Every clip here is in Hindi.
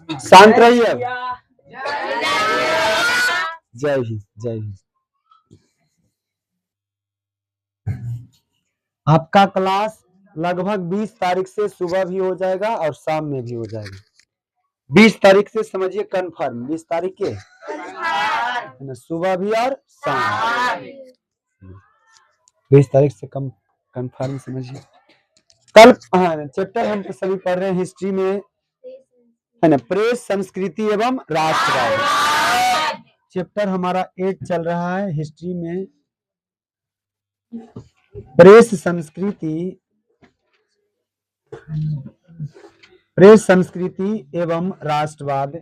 शांत रहिए। जय हिंद, जय हिंद। आपका क्लास लगभग 20 तारीख से सुबह भी हो जाएगा और शाम में भी हो जाएगा। 20 तारीख से समझिए कंफर्म, 20 तारीख के सुबह भी और शाम। 20 तारीख से कम कंफर्म समझिए। कल चैप्टर हम सभी पढ़ रहे हैं हिस्ट्री में, है ना, प्रेस, संस्कृति एवं राष्ट्रवाद। चैप्टर हमारा 8 चल रहा है हिस्ट्री में, प्रेस संस्कृति एवं राष्ट्रवाद।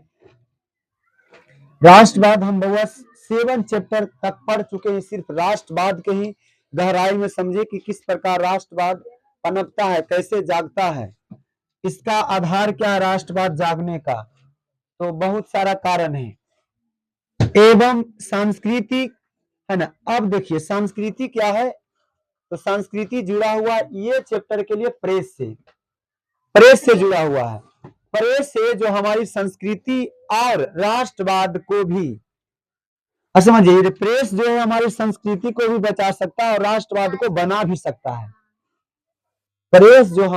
राष्ट्रवाद हम बउआ 7 चैप्टर तक पढ़ चुके हैं। सिर्फ राष्ट्रवाद के ही गहराई में समझे कि किस प्रकार राष्ट्रवाद पनपता है, कैसे जागता है, इसका आधार क्या है राष्ट्रवाद जागने का। तो बहुत सारा कारण है। एवं संस्कृति, है ना। अब देखिए संस्कृति क्या है, तो संस्कृति जुड़ा हुआ ये चैप्टर के लिए प्रेस से जुड़ा हुआ है। प्रेस से जो हमारी संस्कृति और राष्ट्रवाद को भी, समझिए, प्रेस जो है हमारी संस्कृति को भी बचा सकता है और राष्ट्रवाद को बना भी सकता है। प्रेस जो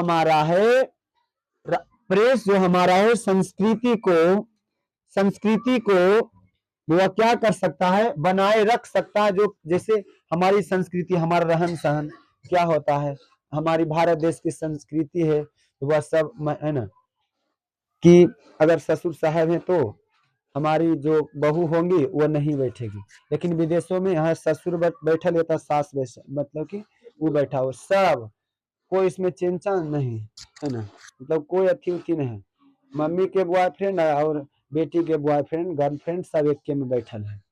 हमारा है संस्कृति को वह क्या कर सकता है, बनाए रख सकता है। जो जैसे हमारी संस्कृति, हमारा रहन सहन क्या होता है, हमारी भारत देश की संस्कृति है, तो वह सब है ना, कि अगर ससुर साहब हैं तो हमारी जो बहू होंगी वो नहीं बैठेगी। लेकिन विदेशों में यहाँ ससुर बैठा लेता, सास मतलब कि वो बैठा हो, सब कोई इसमें चेंचा नहीं, है ना, मतलब कोई अच्छी उथी नहीं। मम्मी के बॉयफ्रेंड और बेटी के बॉयफ्रेंड, गर्लफ्रेंड सब एक के में बैठल है।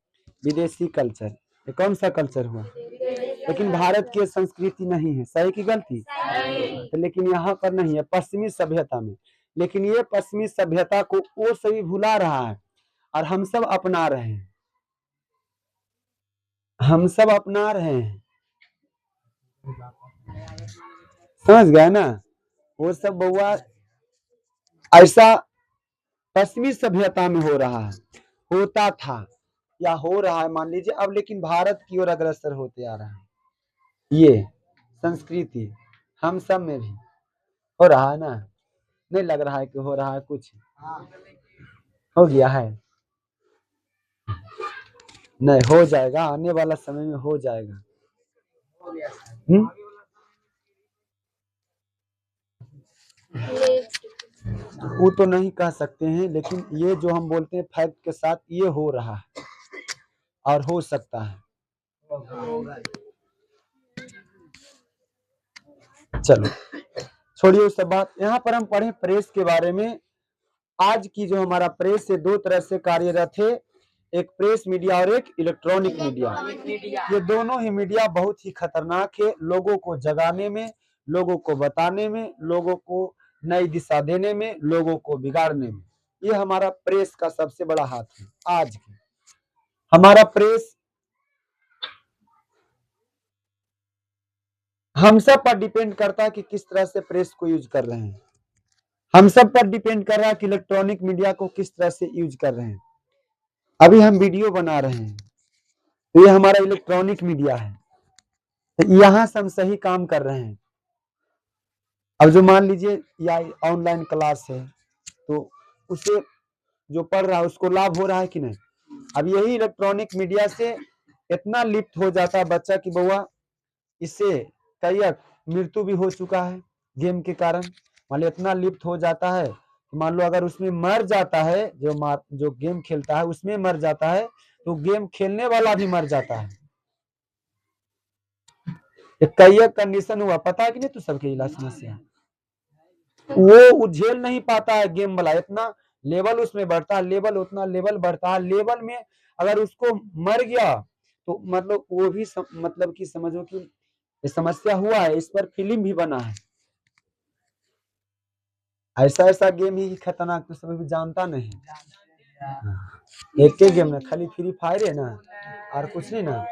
विदेशी कल्चर, ये कौन सा कल्चर हुआ? लेकिन भारत की संस्कृति नहीं है। सही की गलती? तो लेकिन यहाँ पर नहीं है, पश्चिमी सभ्यता में। लेकिन ये पश्चिमी सभ्यता को वो सभी भुला रहा है और हम सब अपना रहे हैं। समझ गए ना? वो सब बउआ ऐसा पश्चिमी सभ्यता में हो रहा है, होता था या हो रहा है मान लीजिए अब, लेकिन भारत की ओर अग्रसर होते आ रहा है। ये संस्कृति हम सब में भी हो रहा है ना? नहीं लग रहा है कि हो रहा है, कुछ हो गया है? नहीं, हो जाएगा, आने वाला समय में हो जाएगा। वो तो नहीं कह सकते हैं, लेकिन ये जो हम बोलते हैं फैक्ट के साथ, ये हो रहा है और हो सकता है। चलो छोड़िए उस सब बात। यहाँ पर हम पढ़े प्रेस के बारे में। आज की जो हमारा प्रेस है 2 तरह से कार्यरत है, एक प्रेस मीडिया और एक इलेक्ट्रॉनिक मीडिया। ये दोनों ही मीडिया बहुत ही खतरनाक है, लोगों को जगाने में, लोगों को बताने में, लोगों को नई दिशा देने में, लोगों को बिगाड़ने में। ये हमारा प्रेस का सबसे बड़ा हाथ है। आज की हमारा प्रेस हम सब पर डिपेंड करता है कि किस तरह से प्रेस को यूज कर रहे हैं। हम सब पर डिपेंड कर रहा है कि इलेक्ट्रॉनिक मीडिया को किस तरह से यूज कर रहे हैं। अभी हम वीडियो बना रहे हैं तो ये हमारा इलेक्ट्रॉनिक मीडिया है, तो यहाँ से हम सही काम कर रहे हैं। अब जो मान लीजिए या ऑनलाइन क्लास है तो उसे जो पढ़ रहा है उसको लाभ हो रहा है कि नहीं? अब यही इलेक्ट्रॉनिक मीडिया से इतना लिप्त हो जाता है बच्चा कि बउआ, इससे कई मृत्यु भी हो चुका है गेम के कारण। मान लो इतना लिप्त हो जाता है, मान लो अगर उसमें मर जाता है, जो गेम खेलता है उसमें मर जाता है, तो गेम खेलने वाला भी मर जाता है। कई कंडीशन हुआ, पता है कि नहीं? तो सबके इलाज समस्या वो झेल नहीं पाता है गेम वाला, इतना लेवल उसमें बढ़ता है, लेवल उतना लेवल बढ़ता है, लेवल में अगर उसको मर गया तो मतलब वो भी मतलब कि समझो कि समस्या हुआ है। इस पर फिल्म भी बना है। ऐसा गेम ही खतरनाक, तो सब भी जानता नहीं। एक गेम ना, खाली फ्री फायर है ना, और कुछ नहीं ना।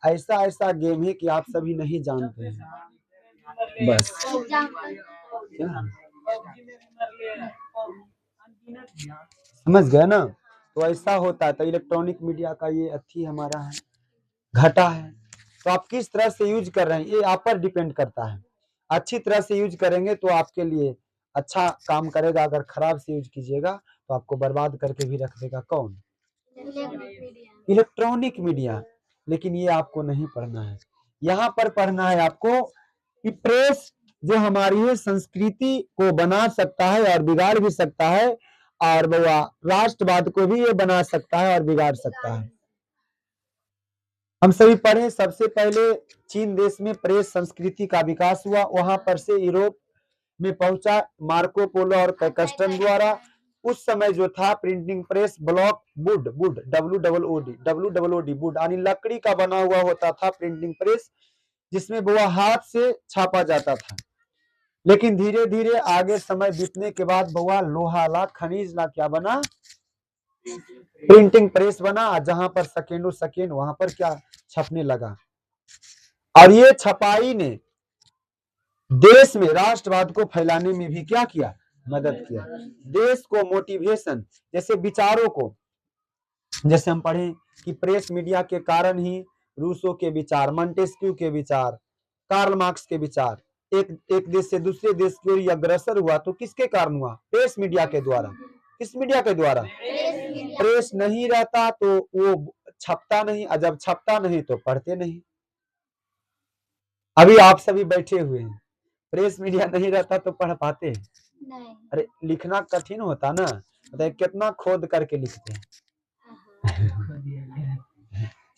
ऐसा गेम है कि आप सभी नहीं जानते हैं बस। समझ गए ना। तो ऐसा होता है। तो इलेक्ट्रॉनिक मीडिया का ये अच्छी हमारा है, घटा है। तो आप किस तरह से यूज कर रहे हैं ये आप पर डिपेंड करता है। अच्छी तरह से यूज करेंगे तो आपके लिए अच्छा काम करेगा, अगर खराब से यूज कीजिएगा तो आपको बर्बाद करके भी रख देगा। कौन? Electronic media. लेकिन ये आपको नहीं पढ़ना है, यहाँ पर पढ़ना है आपको कि प्रेस जो हमारी है संस्कृति को बना सकता है और बिगाड़ भी सकता है, और वह राष्ट्रवाद को भी ये बना सकता है और बिगाड़ सकता है। हम सभी पढ़े, सबसे पहले चीन देश में प्रेस संस्कृति का विकास हुआ, वहां पर से यूरोप में पहुंचा मार्को पोलो और कैक्सटन द्वारा। उस समय जो था printing press block would would WOOD would यानी लकड़ी का बना हुआ होता था प्रिंटिंग प्रेस, जिसमें वो हाथ से छापा जाता था। लेकिन धीरे धीरे आगे समय बीतने के बाद बउआ लोहा ला खनिज ला क्या बना? प्रिंटिंग प्रेस बना, जहां पर सेकेंडों सेकेंड वहां पर क्या छपने लगा। और ये छपाई ने देश में राष्ट्रवाद को फैलाने में भी क्या किया? मदद किया। देश को मोटिवेशन, जैसे विचारों को, जैसे हम पढ़े कि प्रेस मीडिया के कारण ही रूसो के विचार, मोंटेस्क्यू के विचार, कार्ल मार्क्स के विचार एक देश से दूसरे देश की ओर अग्रसर हुआ। तो किसके कारण हुआ? प्रेस मीडिया के द्वारा। किस मीडिया के द्वारा? प्रेस नहीं रहता तो वो छपता नहीं, और जब छपता नहीं तो पढ़ते नहीं। अभी आप सभी बैठे हुए हैं, प्रेस मीडिया नहीं रहता तो पढ़ पाते हैं? नहीं। अरे लिखना कठिन होता ना, तो कितना खोद करके लिखते हैं।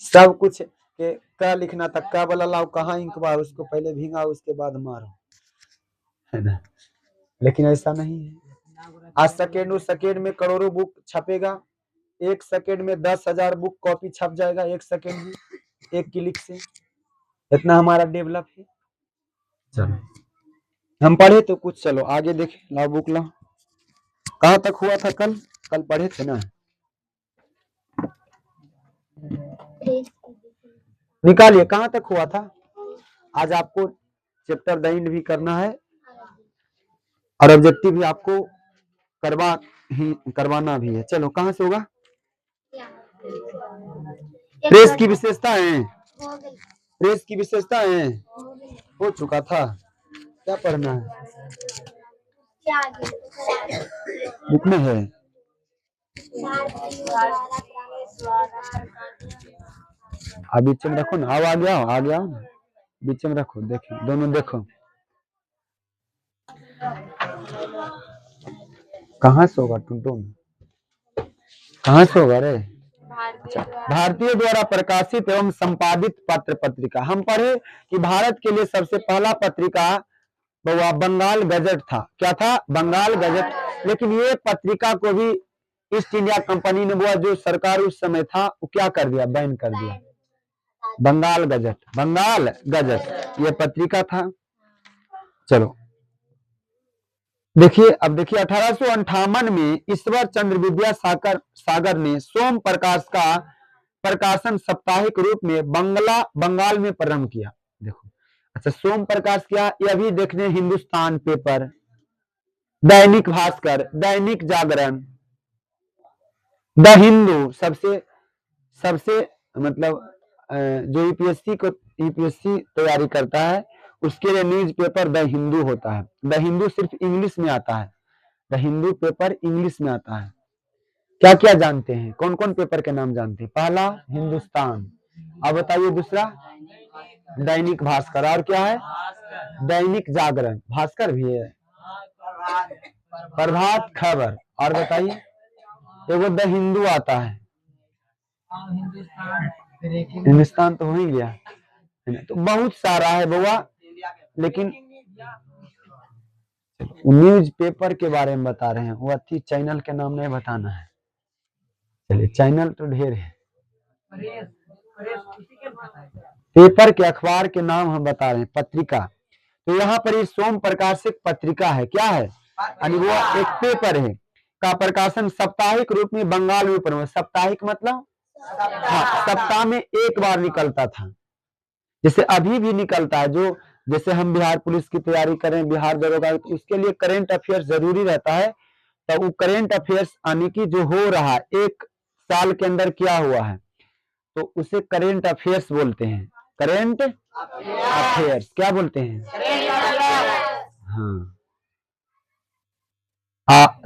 सब कुछ के क्या लिखना था, क्या बोला लाओ, कहाँ इंक बार, उसको पहले भींगा उसके बाद मारो, है ना। लेकिन ऐसा नहीं है। आज सेकेंड में करोड़ों बुक छपेगा, एक सेकेंड में 10,000 बुक कॉपी छप जाएगा, एक सेकेंड में, एक क्लिक से। इतना हमारा डेवलप है। चलो हम पढ़े तो कुछ, चलो आगे देखें। लाओ बुक लाओ। कहाँ तक हुआ था? कल पढ़े थे ना। निकालिए, कहाँ तक हुआ था? आज आपको चैप्टर द एंड भी करना है और ऑब्जेक्टिव भी आपको करवाना भी है। चलो कहाँ से होगा? प्रेस की विशेषता है, प्रेस की विशेषता है, हो चुका था। क्या पढ़ना है? बुक में है। अब बीच में रखो ना, अब आ गया ना, बीच में रखो, देखो दोनों देखो। कहाँ से होगा टुनटुन? कहाँ से होगा रे? भारतीय द्वारा प्रकाशित एवं संपादित पत्र पत्रिका। हम पढ़े कि भारत के लिए सबसे पहला पत्रिका वो बंगाल गजट था। क्या था? बंगाल गजट। लेकिन ये पत्रिका को भी ईस्ट इंडिया कंपनी ने, वो जो सरकार उस समय था, वो क्या कर दिया? बैन कर दिया। बंगाल गजट, बंगाल गजट ये पत्रिका था। चलो देखिए, अब देखिए 1858 में ईश्वर चंद्र विद्यासागर ने सोम प्रकाश का प्रकाशन साप्ताहिक रूप में बंगाल में प्रारंभ किया। देखो, अच्छा सोम प्रकाश क्या? ये अभी देखने हिंदुस्तान पेपर, दैनिक भास्कर, दैनिक जागरण, द हिंदू, सबसे मतलब जो यूपीएससी तैयारी करता है उसके लिए न्यूज पेपर द हिंदू होता है। द हिंदू सिर्फ इंग्लिश में आता है, द हिंदू पेपर इंग्लिश में आता है। क्या क्या जानते हैं? कौन कौन पेपर के नाम जानते हैं? पहला हिंदुस्तान, अब बताइए दूसरा दैनिक भास्कर, और क्या है? दैनिक जागरण, भास्कर भी है, प्रभात खबर, और बताइए एगो द हिंदू आता है। हिंदुस्तान तो हो ही गया, तो बहुत सारा है बउआ। लेकिन न्यूज पेपर के बारे में बता रहे हैं, वो अच्छी चैनल के नाम नहीं बताना है। चलिए चैनल तो ढेर है, पेपर के अखबार के नाम हम बता रहे हैं। पत्रिका, तो यहाँ पर सोम प्रकाशित पत्रिका है, क्या है? यानी वो एक पेपर है का प्रकाशन साप्ताहिक रूप में बंगाल में प्रारंभ। साप्ताहिक मतलब हाँ, सप्ताह में एक बार निकलता था, जैसे अभी भी निकलता है। जो जैसे हम बिहार पुलिस की तैयारी करें, बिहार दरोगा, तो उसके लिए करेंट अफेयर्स जरूरी रहता है। तो वो करेंट अफेयर्स आने की जो हो रहा है एक साल के अंदर क्या हुआ है, तो उसे करेंट अफेयर्स बोलते हैं। करेंट अफेयर्स क्या बोलते हैं? हाँ।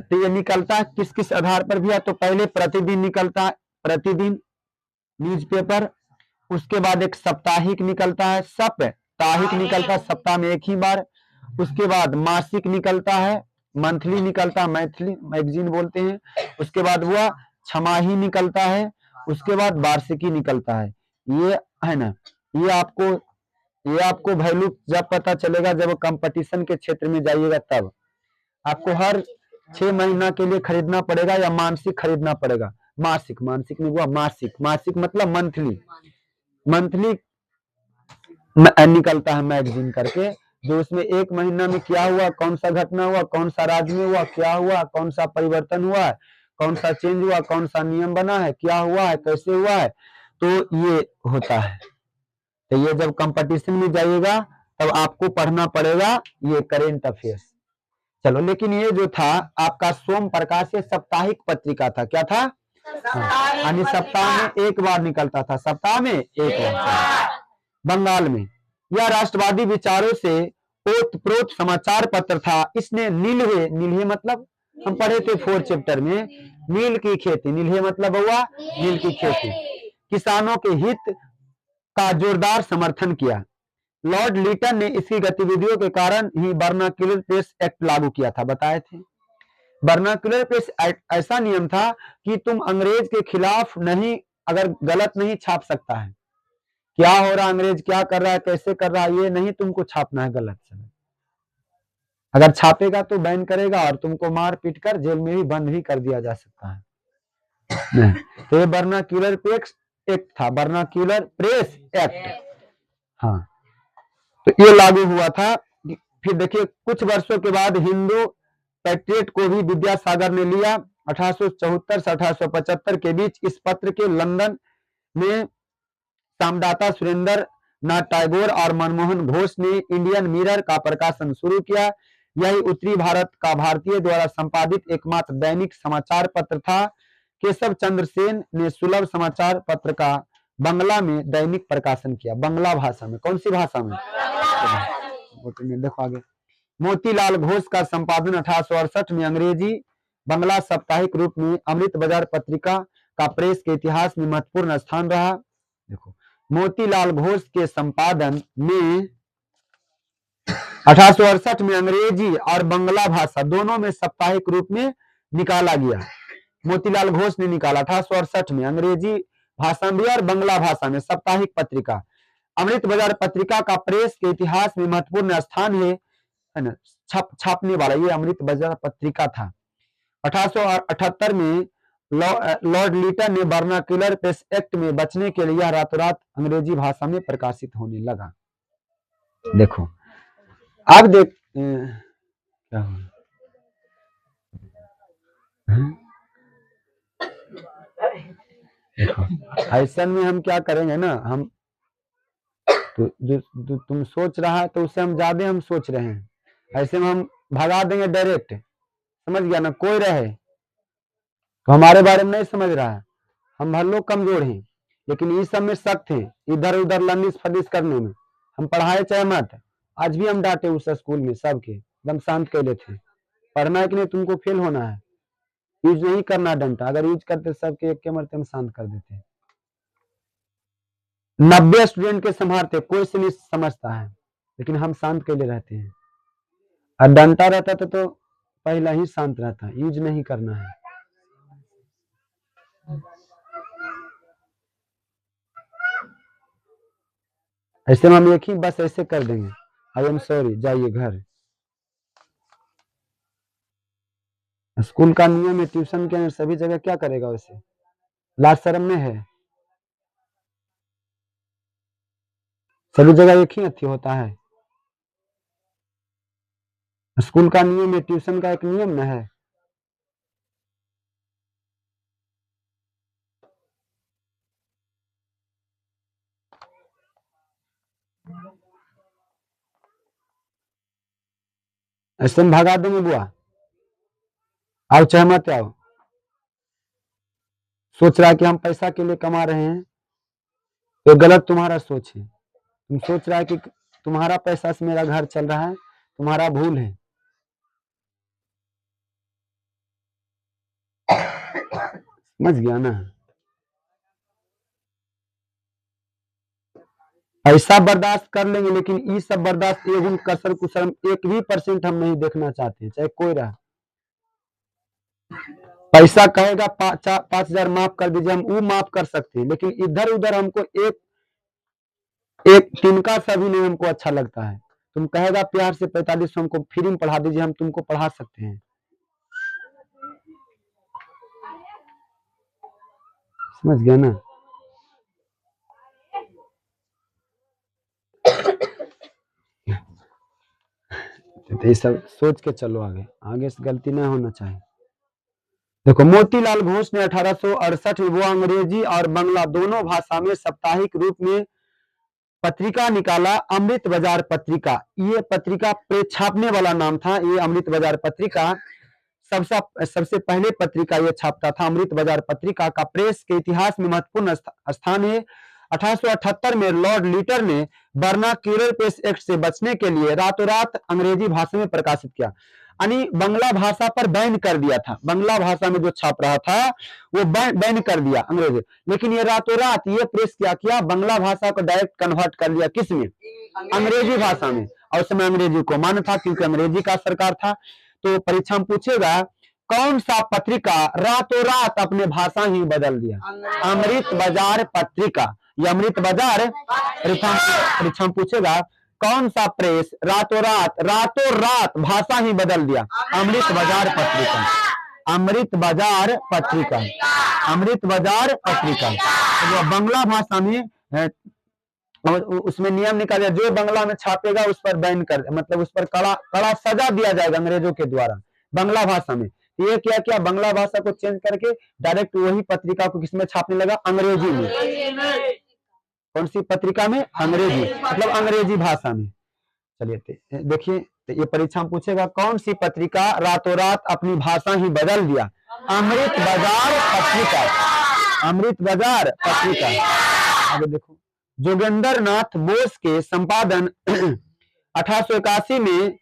तो ये निकलता है किस किस आधार पर भी है, तो पहले प्रतिदिन निकलता है, प्रतिदिन न्यूज़पेपर। उसके बाद एक साप्ताहिक निकलता है, साप्ताहिक निकलता है सप्ताह में एक ही बार। उसके बाद मासिक निकलता है, मंथली निकलता है, मैथिली मैगजीन बोलते हैं। उसके बाद हुआ छमाही निकलता है, उसके बाद वार्षिकी निकलता है। ये है ना, ये आपको वैल्यू जब पता चलेगा जब कंपटीशन के क्षेत्र में जाइएगा, तब आपको हर 6 महीना के लिए खरीदना पड़ेगा या मानसिक खरीदना पड़ेगा। मासिक, मानसिक नहीं हुआ, मासिक, मासिक मतलब मंथली, मंथली निकलता है मैगजीन करके, जो उसमें एक महीना में क्या हुआ, कौन सा घटना हुआ, कौन सा राज्य में हुआ, क्या हुआ, कौन सा परिवर्तन हुआ है, कौन सा चेंज हुआ, कौन सा नियम बना है, क्या हुआ है, कैसे हुआ है, तो ये होता है। तो ये जब कंपटीशन में जाइएगा तब आपको पढ़ना पड़ेगा ये करेंट अफेयर्स। चलो, लेकिन ये जो था आपका सोम प्रकाश से साप्ताहिक पत्रिका था, क्या था? यानी सप्ताह में एक बार निकलता था, सप्ताह में एक बार। बंगाल में यह राष्ट्रवादी विचारों से ओतप्रोत समाचार पत्र था। इसने नील्हे, नील्हे मतलब हम पढ़े थे 4 चैप्टर में, नील की खेती, नील्हे मतलब हुआ नील की खेती, किसानों के हित का जोरदार समर्थन किया। लॉर्ड लीटन ने इसकी गतिविधियों के कारण ही वर्नाक्युलर प्रेस एक्ट लागू किया था, बताए थे। वर्नाक्युलर प्रेस एक्ट ऐसा नियम था कि तुम अंग्रेज के खिलाफ नहीं, अगर गलत नहीं छाप सकता है, क्या हो रहा, अंग्रेज क्या कर रहा है, कैसे कर रहा है, ये नहीं तुमको छापना है गलत से। अगर छापेगा तो बैन करेगा और तुमको मार पीट कर जेल में भी बंद भी कर दिया जा सकता है। नहीं। तो ये वर्नाक्युलर प्रेस एक्ट था, वर्नाक्युलर प्रेस एक्ट। हाँ, तो ये लागू हुआ था। फिर देखिए कुछ वर्षों के बाद हिंदू पैट्रियट को भी विद्यासागर ने लिया। 1874 से 1875 के बीच इस पत्र के लंदन में सामदाता सुरेंद्र नाथ टैगोर और मनमोहन घोष ने इंडियन मिरर का प्रकाशन शुरू किया। यही उत्तरी भारत का भारतीय द्वारा संपादित एकमात्र दैनिक समाचार पत्र था। केशव चंद्र सेन ने सुलभ समाचार पत्र का बंगला में दैनिक प्रकाशन किया, बंगला भाषा में। कौन सी भाषा में? देखो आगे। मोतीलाल घोष का संपादन 1868 में अंग्रेजी बंगला साप्ताहिक रूप में अमृत बाजार पत्रिका का प्रेस के इतिहास में महत्वपूर्ण स्थान रहा। देखो, मोतीलाल घोष के संपादन में 1868 में अंग्रेजी और बंगला भाषा दोनों में साप्ताहिक रूप में निकाला गया। मोतीलाल घोष ने निकाला 1868 में अंग्रेजी भाषा में और बंगला भाषा में साप्ताहिक पत्रिका। अमृत बाजार पत्रिका का प्रेस के इतिहास में महत्वपूर्ण स्थान है ना, छापने वाला ये अमृत बाजार पत्रिका था। 1878 में लॉर्ड लीटन ने वर्नाक्युलर प्रेस एक्ट में बचने के लिए रातों रात अंग्रेजी भाषा में प्रकाशित होने लगा। देखो अब क्या हुआ? ऐसा में हम क्या करेंगे ना, हम तो जो तुम सोच रहा है तो उससे हम ज्यादा हम सोच रहे हैं। ऐसे में हम भगा देंगे डायरेक्ट, समझ गया ना, कोई रहे तो हमारे बारे में नहीं समझ रहा है, हम हर लोग कमजोर हैं, लेकिन इस सब में सख्त हैं, इधर उधर लंदिस फदिस करने में। हम पढ़ाए चाहे मत, आज भी हम डांटे उस स्कूल में सबके एकदम शांत कैले थे। पढ़ना है कि नहीं, तुमको फेल होना है, यूज नहीं करना डंडा, अगर यूज करते सबके एक के मरते हम शांत कर देते। 90 स्टूडेंट के संभालते, कोई से नहीं समझता है, लेकिन हम शांत कैले रहते हैं। और डंटा रहता तो पहला ही शांत रहता, यूज नहीं करना है। ऐसे में हम एक ही बस ऐसे कर देंगे, आई एम सॉरी, जाइए घर। स्कूल का नियम है, ट्यूशन के सभी जगह क्या करेगा वैसे, लाज शर्म में है, सभी जगह एक ही अथी होता है। स्कूल का नियम है, ट्यूशन का एक नियम न है। ऐसे में भगा देंगे बुआ, आओ चाहे मत आओ। सोच रहा है कि हम पैसा के लिए कमा रहे हैं, तो गलत तुम्हारा सोच है। तुम सोच रहा है कि तुम्हारा पैसा से मेरा घर चल रहा है, तुम्हारा भूल है। समझ गया ना? ऐसा बर्दाश्त कर लेंगे, लेकिन ये सब बर्दाश्त एवं कसर कुसर 1% हम नहीं देखना चाहते, चाहे कोई रहा। पैसा कहेगा 5,000 माफ कर दीजिए, हम वो माफ कर सकते हैं, लेकिन इधर उधर हमको एक तिनका सा भी नहीं हमको अच्छा लगता है। तुम कहेगा प्यार से 45 हमको फ्री में पढ़ा दीजिए, हम तुमको पढ़ा सकते हैं। समझ गया ना? तो ये सब सोच के चलो, आगे आगे से गलती ना होना चाहिए। देखो, मोतीलाल घोष ने 1868 में वो अंग्रेजी और बांग्ला दोनों भाषा में साप्ताहिक रूप में पत्रिका निकाला, अमृत बाजार पत्रिका। ये पत्रिका प्रेस छापने वाला नाम था, ये अमृत बाजार पत्रिका सबसे पहले पत्रिका ये छापता था। अमृत बाजार पत्रिका का प्रेस के इतिहास में महत्वपूर्ण स्थान है। 1878 में लॉर्ड लीटर ने वर्नाक्यूलर प्रेस एक्ट से बचने के लिए रातों रात अंग्रेजी भाषा में प्रकाशित किया, यानी बांग्ला भाषा पर बैन कर दिया था। बांग्ला भाषा में जो छाप रहा था वो बैन कर दिया अंग्रेजी, लेकिन ये रातों रात ये प्रेस क्या किया, बांग्ला भाषा को डायरेक्ट कन्वर्ट कर लिया, किसमें? अंग्रेजी भाषा में। और उस समय अंग्रेजी को मान्य था, क्योंकि अंग्रेजी का सरकार था। तो परीक्षा में पूछेगा कौन सा पत्रिका रातों रात अपने भाषा ही बदल दिया? अमृत बाजार पत्रिका। ये अमृत बाजार परीक्षा में पूछेगा कौन सा प्रेस रातों रात भाषा ही बदल दिया? अमृत बाजार पत्रिका। अमृत बाजार पत्रिका, अमृत बाजार पत्रिका। तो बांग्ला भाषा में और उसमें नियम निकाला, जो बांग्ला में छापेगा उस पर बैन कर, मतलब उस पर कड़ा सजा दिया जाएगा अंग्रेजों के द्वारा बांग्ला भाषा में। ये क्या किया, बांग्ला भाषा को चेंज करके डायरेक्ट वही पत्रिका को किसमें छापने लगा? अंग्रेजी में। कौन सी पत्रिका में? अंग्रेजी, मतलब अंग्रेजी भाषा में। चलिए देखिए, ये परीक्षा में पूछेगा कौन सी पत्रिका रातों रात अपनी भाषा ही बदल दिया? अमृत बाजार पत्रिका। अमृत बाजार पत्रिका। आगे देखो, जोगेंद्र नाथ बोस के संपादन 1881 में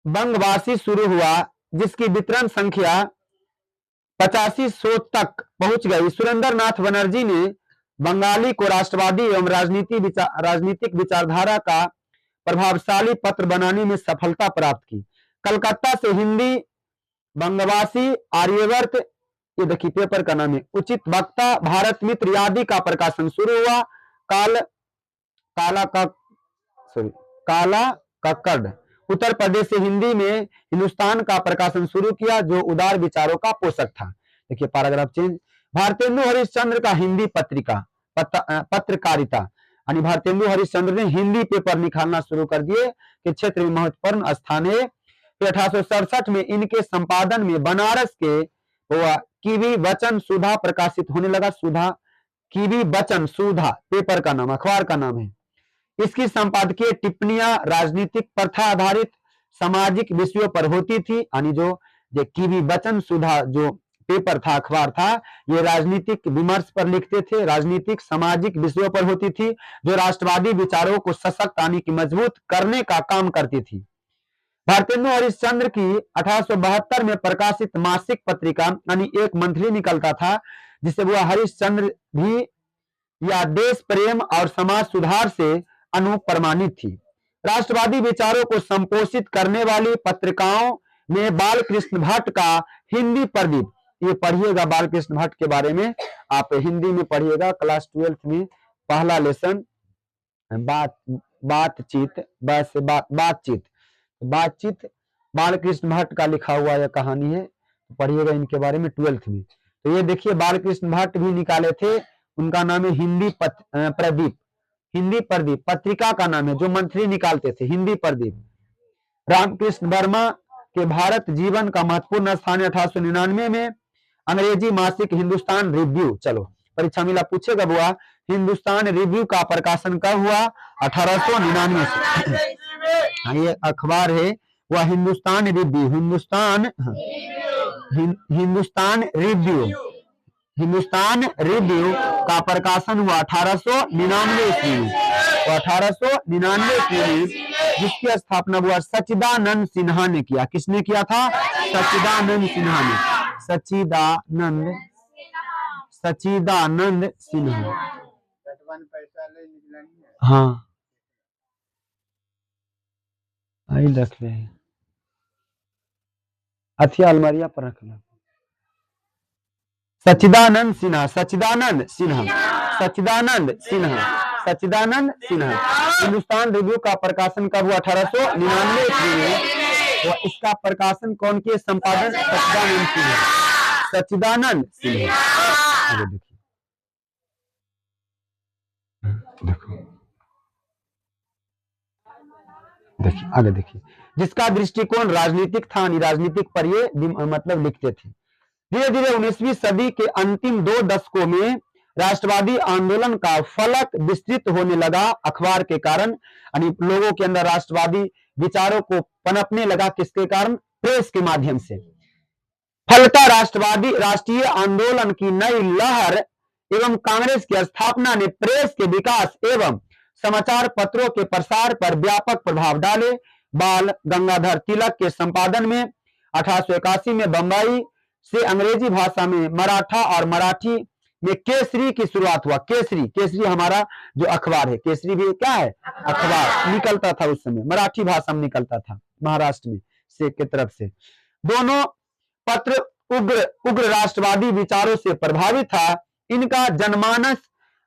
बंगवासी शुरू हुआ, जिसकी वितरण संख्या 8500 तक पहुंच गई। सुरेंद्र नाथ बनर्जी ने बंगाली को राष्ट्रवादी एवं राजनीतिक विचारधारा का प्रभावशाली पत्र बनाने में सफलता प्राप्त की। कलकत्ता से हिंदी बंगवासी, आर्यवर्त, ये देखिए पेपर का नाम है, उचित वक्ता, भारत मित्र आदि का प्रकाशन शुरू हुआ। काला कक्कड़ उत्तर प्रदेश से हिंदी में हिंदुस्तान का प्रकाशन शुरू किया, जो उदार विचारों का पोषक था। देखिए पैराग्राफ चेंज। भारतेंदु हरिश्चंद्र का हिंदी पत्रकारिता, यानी भारतेंदु हरिश्चंद्र ने हिंदी पेपर निकालना शुरू कर दिए कि क्षेत्र में महत्वपूर्ण स्थान है। फिर 1867 में इनके संपादन में बनारस के कीवी वचन सुधा प्रकाशित होने लगा। सुधा, कीवी वचन सुधा पेपर का नाम, अखबार का नाम है। इसकी संपादकीय टिप्पणियां राजनीतिक प्रथा आधारित सामाजिक विषयों पर होती थी, यानी जो कीवी वचन सुधा जो पेपर था, अखबार था, ये राजनीतिक विमर्श पर लिखते थे, राजनीतिक सामाजिक विषयों पर होती थी, जो राष्ट्रवादी विचारों को सशक्त यानी कि मजबूत करने का काम करती थी। भारतेंदु हरिश्चंद्र की 1872 में प्रकाशित मासिक पत्रिका, यानी एक मंथली निकलता था, जिसे वो हरिश्चंद्र भी या देश प्रेम और समाज सुधार से अनुप्रमाणित थी। राष्ट्रवादी विचारों को संपोषित करने वाली पत्रिकाओं में बालकृष्ण भट्ट का हिंदी प्रदीप, ये पढ़िएगा बालकृष्ण भट्ट के बारे में, आप हिंदी में पढ़िएगा क्लास 12th में पहला लेसन, बातचीत बालकृष्ण भट्ट का लिखा हुआ यह कहानी है, पढ़िएगा इनके बारे में 12th में। तो ये देखिए बालकृष्ण भट्ट भी निकाले थे, उनका नाम है हिंदी प्रदीप, हिंदी प्रदीप पत्रिका का नाम है, जो मंथली निकालते थे, हिंदी प्रदीप। रामकृष्ण वर्मा के भारत जीवन का महत्वपूर्ण स्थान 1899 में अंग्रेजी मासिक हिंदुस्तान रिव्यू, चलो परीक्षा मिला पूछेगा बुआ, हिंदुस्तान रिव्यू का प्रकाशन कब हुआ? 1899 से। ये अखबार है वह हिंदुस्तान रिव्यू, हिंदुस्तान रिव्यू का प्रकाशन हुआ 1899 ईस्वी में। तो 1899 ईस्वी में जिसकी स्थापना हुआ सच्चिदानंद सिन्हा ने किया। किसने किया था? सच्चिदानंद सिन्हा ने। सच्चिदानंद सिन्हा। हाँ आई रख रहे हैं, हथिया अलमारिया पर रख लो। सच्चिदानंद सिन्हा, सच्चिदानंद सिन्हा, सच्चिदानंद सिन्हा, सच्चिदानंद सिन्हा। हिंदुस्तान रिव्यू का प्रकाशन कब हुआ? 1899 ईस्वी में। तो इसका प्रकाशन कौन किए? संपादन सच्चिदानंद सिन्हा, सच्चिदानंद सिन्हा। आगे देखिए, देखो देखिए आगे देखिए, जिसका दृष्टिकोण राजनीतिक था, राजनीतिक पर ये मतलब लिखते थे। धीरे धीरे 19वीं सदी के अंतिम 2 दशकों में राष्ट्रवादी आंदोलन का फलक विस्तृत होने लगा अखबार के कारण, यानी लोगों के अंदर राष्ट्रवादी विचारों को पनपने लगा। किसके कारण? प्रेस के माध्यम से। फलतः राष्ट्रीय आंदोलन की नई लहर एवं कांग्रेस की स्थापना ने प्रेस के विकास एवं समाचार पत्रों के प्रसार पर व्यापक प्रभाव डाले। बाल गंगाधर तिलक के संपादन में 1881 में बंबई से अंग्रेजी भाषा में मराठा और मराठी में केसरी की शुरुआत हुआ। केसरी हमारा जो अखबार है, केसरी भी क्या है? अखबार निकलता था उस समय, मराठी भाषा में निकलता था, महाराष्ट्र में से के तरफ से। दोनों पत्र उग्र राष्ट्रवादी विचारों से प्रभावित था। इनका जनमानस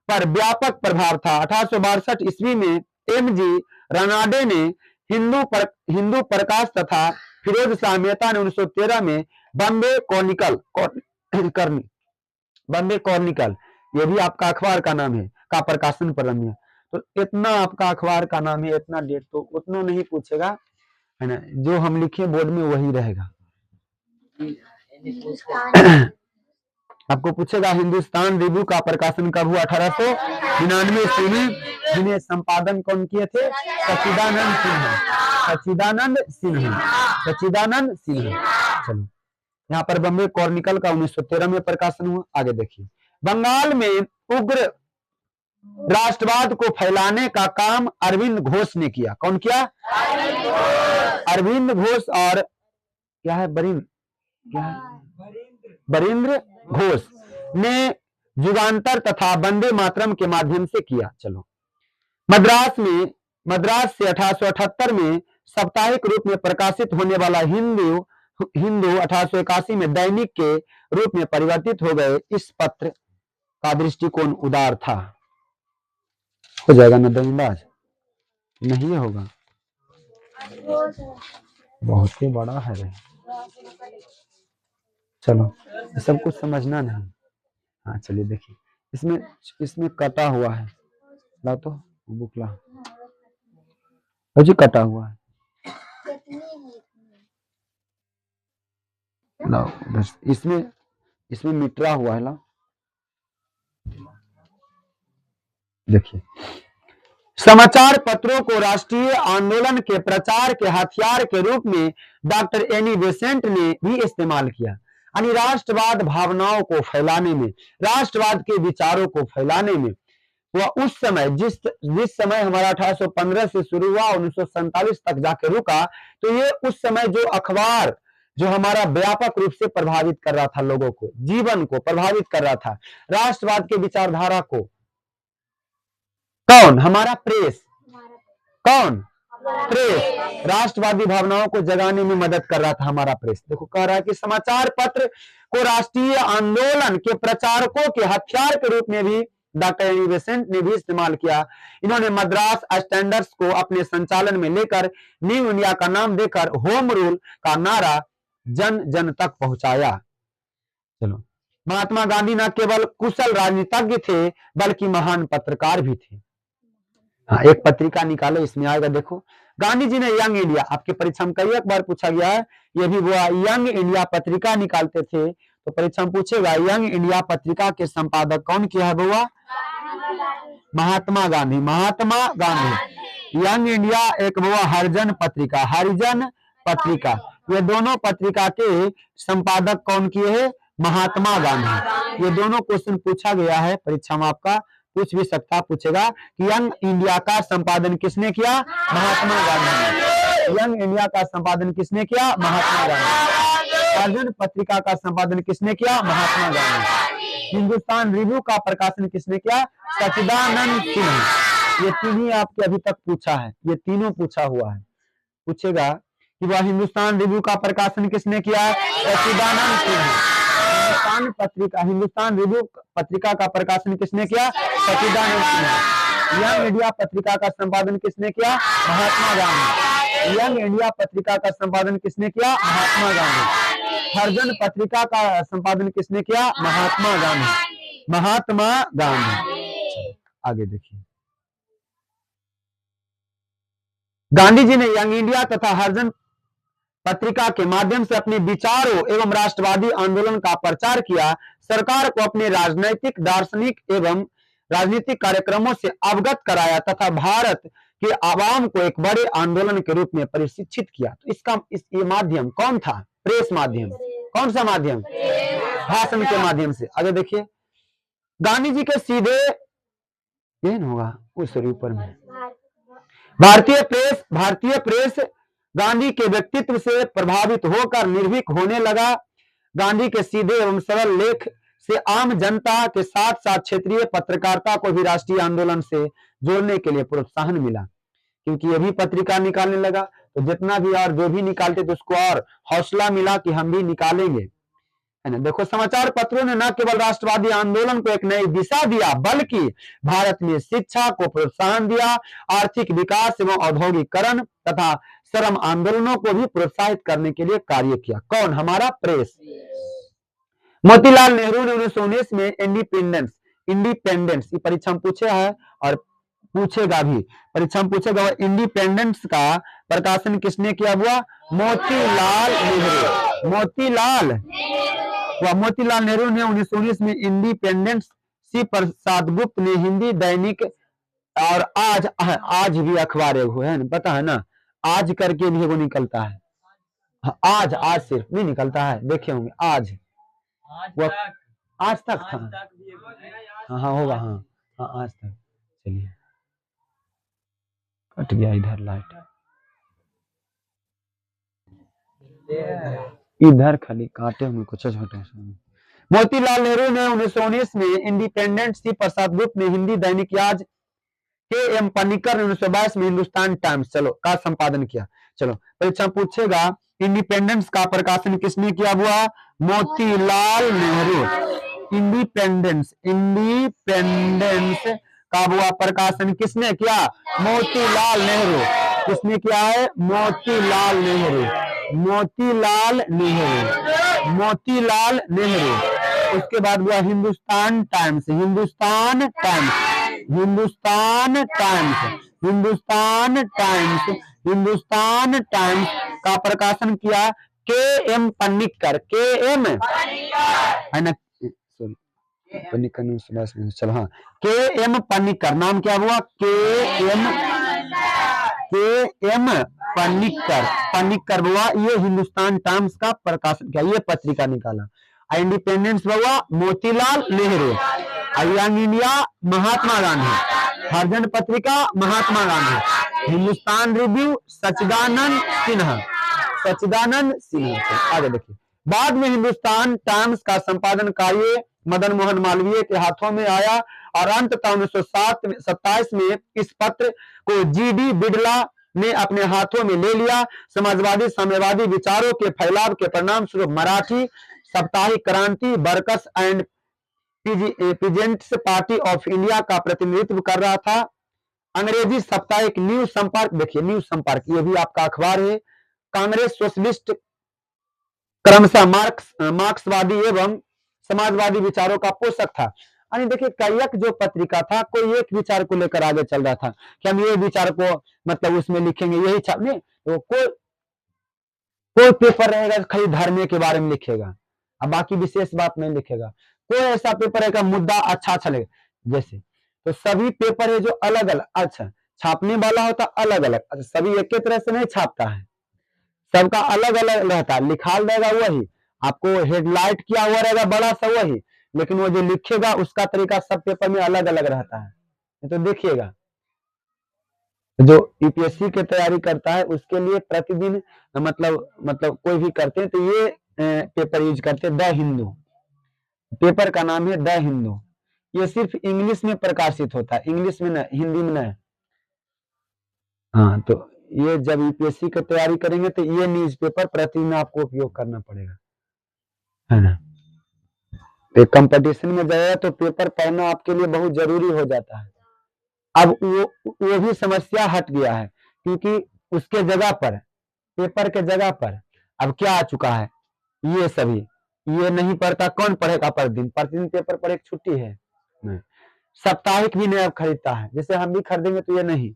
पर व्यापक प्रभाव था। 1862 ईस्वी में एम.जी. रानाडे ने हिंदू प्रकाश तथा फिरोज शाह मेहता ने 1913 में बॉम्बे कॉर्निकल, ये भी आपका अखबार का नाम है, का प्रकाशन प्रारंभ किया। तो इतना आपका अखबार का नाम है, इतना डेट तो उतना नहीं पूछेगा, है ना, जो हम लिखे बोर्ड में वही रहेगा। आपको पूछेगा हिंदुस्तान रिव्यू का प्रकाशन कब हुआ? 1899 ईस्वी में। जिन्हें संपादन कौन किए थे? सच्चिदानंद सिन्हा। चलो, यहाँ पर बॉम्बे कॉर्निकल का 1913 में प्रकाशन हुआ। आगे देखिए, बंगाल में उग्र राष्ट्रवाद को फैलाने का काम अरविंद घोष ने किया। कौन किया? अरविंद घोष और क्या है? बरिंद्र घोष ने युगांतर तथा वंदे मातरम के माध्यम से किया। चलो, मद्रास से 1878 में साप्ताहिक रूप में प्रकाशित होने वाला हिंदू 1881 में दैनिक के रूप में परिवर्तित हो गए। इस पत्र का दृष्टिकोण उदार था। हो जाएगा ना दंडाज? नहीं होगा, बहुत ही बड़ा है रे। चलो, सब कुछ समझना नहीं। हाँ चलिए देखिए, इसमें कटा हुआ है, ला तो बुक ला, जी कटा हुआ है, लाओ बस। इसमें मिटरा हुआ है, ला देखिए। समाचार पत्रों को राष्ट्रीय आंदोलन के प्रचार के हथियार के रूप में डॉक्टर एनी बेसेंट ने भी इस्तेमाल किया, यानी राष्ट्रवाद भावनाओं को फैलाने में, राष्ट्रवाद के विचारों को फैलाने में। वह उस समय जिस समय हमारा 1815 से शुरू हुआ 1947 तक जाके रुका, तो ये उस समय जो अखबार जो हमारा व्यापक रूप से प्रभावित कर रहा था, लोगों को, जीवन को प्रभावित कर रहा था, राष्ट्रवाद के विचारधारा को। कौन? हमारा प्रेस। कौन? प्रेस। राष्ट्रवादी भावनाओं को जगाने में मदद कर रहा था हमारा प्रेस। देखो, कह रहा है कि समाचार पत्र को राष्ट्रीय आंदोलन के प्रचारकों के हथियार के रूप में भी डॉक्टर एनी बेसेंट ने भी इस्तेमाल किया। इन्होंने मद्रास स्टैंडर्ड्स को अपने संचालन में लेकर न्यू इंडिया का नाम देकर होम रूल का नारा जन जन तक पहुंचाया। चलो, महात्मा गांधी न केवल कुशल राजनीतिज्ञ थे बल्कि महान पत्रकार भी थे। हाँ, एक पत्रिका निकालो, इसमें आएगा। देखो, गांधी जी ने यंग इंडिया, आपके परीक्षा में कई एक बार पूछा गया है, ये भी वो यंग इंडिया पत्रिका निकालते थे, तो परीक्षा में पूछेगा यंग इंडिया पत्रिका के संपादक कौन किया है बुआ? महात्मा गांधी। यंग इंडिया एक बुआ हरिजन पत्रिका। ये दोनों पत्रिका के संपादक कौन किए हैं? महात्मा गांधी। ये दोनों क्वेश्चन पूछा गया है परीक्षा में, आपका पूछ भी सकता, पूछेगा कि यंग इंडिया का संपादन किसने किया? महात्मा गांधी। यंग इंडिया का संपादन किसने किया? महात्मा गांधी। हरिजन पत्रिका का संपादन किसने किया? महात्मा गांधी। हिंदुस्तान रिव्यू का प्रकाशन किसने किया? सच्चिदानंद सिन्हा। ये तीन ही आपके अभी तक पूछा है, ये तीनों पूछा हुआ है। पूछेगा कि वह हिंदुस्तान रिव्यू का प्रकाशन किसने किया? सच्चिदानंद सिन्हा। हिंदुस्तान रिव्यू पत्रिका का प्रकाशन किसने किया? सच्चिदानंद सिन्हा। यंग इंडिया पत्रिका का संपादन किसने किया? महात्मा गांधी। यंग इंडिया पत्रिका का संपादन किसने किया? महात्मा गांधी। हरिजन पत्रिका का संपादन किसने किया? महात्मा गांधी। महात्मा गांधी। आगे देखिए, गांधी जी ने यंग इंडिया तथा हरिजन पत्रिका के माध्यम से अपने विचारों एवं राष्ट्रवादी आंदोलन का प्रचार किया। सरकार को अपने राजनैतिक, दार्शनिक एवं राजनीतिक कार्यक्रमों से अवगत कराया तथा भारत के आवाम को एक बड़े आंदोलन के रूप में प्रशिक्षित किया। तो इसका ये माध्यम कौन था? प्रेस माध्यम। कौन सा माध्यम? भाषण के माध्यम से। आगे देखिए, गांधी जी के सीधे ये होगा उस ऊपर में भारतीय प्रेस गांधी के व्यक्तित्व से प्रभावित होकर निर्भीक होने लगा। गांधी के सीधे एवं सरल लेख से आम जनता के साथ साथ क्षेत्रीय पत्रकारिता को भी राष्ट्रीय आंदोलन से जोड़ने के लिए प्रोत्साहन मिला, क्योंकि ये भी पत्रिका निकालने लगा, तो जितना भी और जो भी निकालते तो उसको और हौसला मिला कि हम भी निकालेंगे, है ना। देखो, समाचार पत्रों ने न केवल राष्ट्रवादी आंदोलन को एक नई दिशा दिया, बल्कि भारत में शिक्षा को प्रोत्साहन दिया, आर्थिक विकास एवं औद्योगिकरण तथा श्रम आंदोलनों को भी प्रोत्साहित करने के लिए कार्य किया। कौन? हमारा प्रेस। मोतीलाल नेहरू ने 1919 में इंडिपेंडेंस ये परीक्षा में पूछे है और पूछेगा भी, परीक्षा में पूछेगा। इंडिपेंडेंस का प्रकाशन किसने किया हुआ? मोतीलाल नेहरू। मोतीलाल नेहरू ने 1919 में इंडिपेंडेंस सी प्रसाद गुप्त ने हिंदी दैनिक और आज भी अखबार है ना, पता है ना, आज करके भी वो निकलता है। आज सिर्फ नहीं निकलता है, देखे होंगे आज तक था। हाँ होगा, हाँ आज तक। चलिए, कट गया इधर लाइट, इधर खाली काटे हुए कुछ छोटे। मोतीलाल नेहरू ने 1919 में इंडिपेंडेंट सी प्रसाद गुप्त ने हिंदी दैनिक आज के एम पन्नीकर ने 1922 में हिंदुस्तान टाइम्स का संपादन किया। चलो, परीक्षा पूछेगा इंडिपेंडेंस का प्रकाशन किसने किया हुआ? मोतीलाल नेहरू। इंडिपेंडेंस का हुआ प्रकाशन किसने किया? मोतीलाल नेहरू। किसने किया है? मोतीलाल नेहरू। उसके बाद हुआ हिंदुस्तान टाइम्स का प्रकाशन किया के एम पन्नीकर है ना, सॉरी पन्नीकर। चलो, हाँ, के एम पन्नीकर नाम क्या हुआ? के एम पन्नीकर हुआ। ये हिंदुस्तान टाइम्स का प्रकाशन किया, ये पत्रिका निकाला। इंडिपेंडेंस हुआ मोतीलाल नेहरू। Young India Mahatma Gandhi. हरिजन पत्रिका महात्मा गांधी। हिंदुस्तान रिव्यू सच्चिदानंद सिन्हा। आगे देखिए, बाद में हिंदुस्तान टाइम्स का संपादन कार्य मदन मोहन मालवीय के हाथों में आया और अंततः 1927 में इस पत्र को जीडी बिड़ला ने अपने हाथों में ले लिया। समाजवादी साम्यवादी विचारों के फैलाव के परिणाम स्वरूप मराठी साप्ताहिक क्रांति workers and peasants party of India का प्रतिनिधित्व कर रहा था। अंग्रेजी साप्ताहिक न्यू संपर्क, देखिए न्यू संपर्क ये भी आपका अखबार है। कांग्रेस सोशलिस्ट क्रमशः मार्क्सवादी एवं समाजवादी विचारों का पोषक था। यानी देखिए, कैयक जो पत्रिका था, कोई एक विचार को लेकर आगे चल रहा था कि हम ये विचार को मतलब उसमें लिखेंगे, यही छापने। तो कोई पेपर रहेगा खाली धर्म के बारे में लिखेगा, अब बाकी विशेष बात नहीं लिखेगा। कोई ऐसा पेपर है मुद्दा अच्छा लगेगा जैसे, तो सभी पेपर है जो अलग अलग अच्छा छापने वाला होता अलग अलग, अच्छा सभी एक ही तरह से नहीं छापता है, सबका अलग अलग रहता है, लिखा रहेगा वही, आपको हेडलाइट किया हुआ रहेगा बड़ा सा वही, लेकिन वो जो लिखेगा उसका तरीका सब पेपर में अलग अलग रहता है। तो देखिएगा जो यूपीएससी की तैयारी करता है उसके लिए प्रतिदिन मतलब कोई भी करते हैं तो ये पेपर यूज करते हैं, द हिंदू। पेपर का नाम है द हिंदू। ये सिर्फ इंग्लिश में प्रकाशित होता है, इंग्लिश में नहीं, हिंदी में नहीं। हाँ, तो ये जब यूपीएससी की तैयारी करेंगे तो ये न्यूज़पेपर प्रतिदिन आपको उपयोग करना पड़ेगा, है ना। तो कंपटीशन में जाएगा तो पेपर पढ़ना आपके लिए बहुत जरूरी हो जाता है। अब वो भी समस्या हट गया है, क्योंकि उसके जगह पर, पेपर के जगह पर अब क्या आ चुका है, ये सभी, ये नहीं पढ़ता कौन पढ़ेगा प्रतिदिन, प्रतिदिन पेपर पढ़े छुट्टी है नहीं। साप्ताहिक भी नहीं अब खरीदता है, जैसे हम भी खरीदेंगे तो ये नहीं,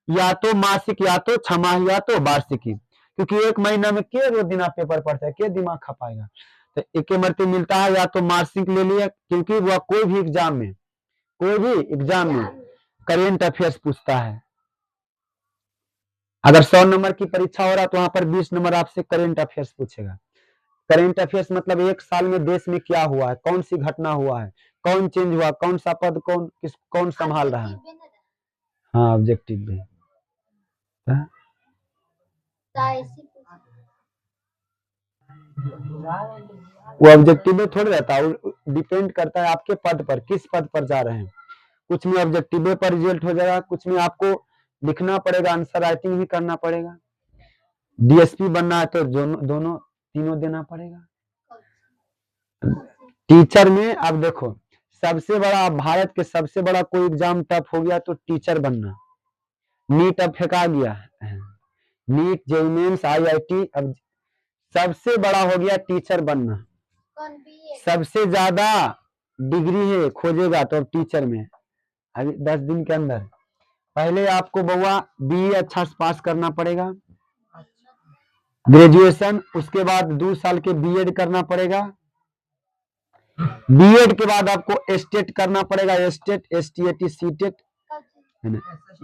या तो मासिक, या तो छमाही, या तो वार्षिकी, क्योंकि एक महीना में के रोज दिन आप पेपर पढ़ते हैं, के दिमाग खा पाएगा। तो एक मरते मिलता है, या तो मासिक ले लिया, क्योंकि वह कोई भी एग्जाम में करेंट अफेयर्स पूछता है। अगर 100 नंबर की परीक्षा हो रहा है तो वहां पर 20 नंबर आपसे करेंट अफेयर्स पूछेगा। करेंट अफेयर्स मतलब एक साल में देश में क्या हुआ है, कौन सी घटना हुआ है, कौन चेंज हुआ, कौन सा पद कौन संभाल रहा है। हाँ, ऑब्जेक्टिव भी वो ऑब्जेक्टिव में थोड़ी रहता है, डिपेंड करता है आपके पद पर, किस पद पर जा रहे हैं। कुछ में ऑब्जेक्टिव पर रिजल्ट हो जाएगा, कुछ में आपको लिखना पड़ेगा, आंसर राइटिंग भी करना पड़ेगा। डीएसपी बनना है तो दोनों तीनों देना पड़ेगा। टीचर में अब देखो, सबसे बड़ा भारत के सबसे बड़ा कोई एग्जाम टफ हो गया तो टीचर बनना। नीट अब फेंका गया है, नीट, जेईई मेंस, आईआईटी, अब सबसे बड़ा हो गया टीचर बनना। सबसे ज्यादा डिग्री है खोजेगा तो अब टीचर में, अभी 10 दिन के अंदर। पहले आपको बउआ बीए अच्छा से पास करना पड़ेगा, ग्रेजुएशन, उसके बाद 2 साल के बीएड करना पड़ेगा, बीएड के बाद आपको स्टेट करना पड़ेगा, स्टेट, एसटीएटी, सीटेट, है ना।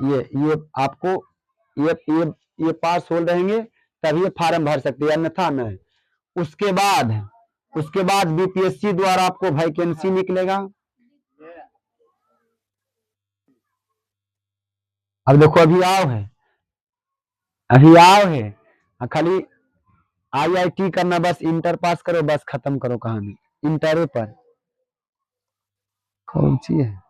ये आपको ये पास हो रहेंगे तभी फार्म भर सकते हैं, अन्यथा नहीं। उसके बाद बीपीएससी द्वारा आपको वैकेंसी निकलेगा। अब देखो अभी आओ है खाली आईआईटी करना, बस इंटर पास करो, बस खत्म करो कहानी। इंटर पर कौन सी है,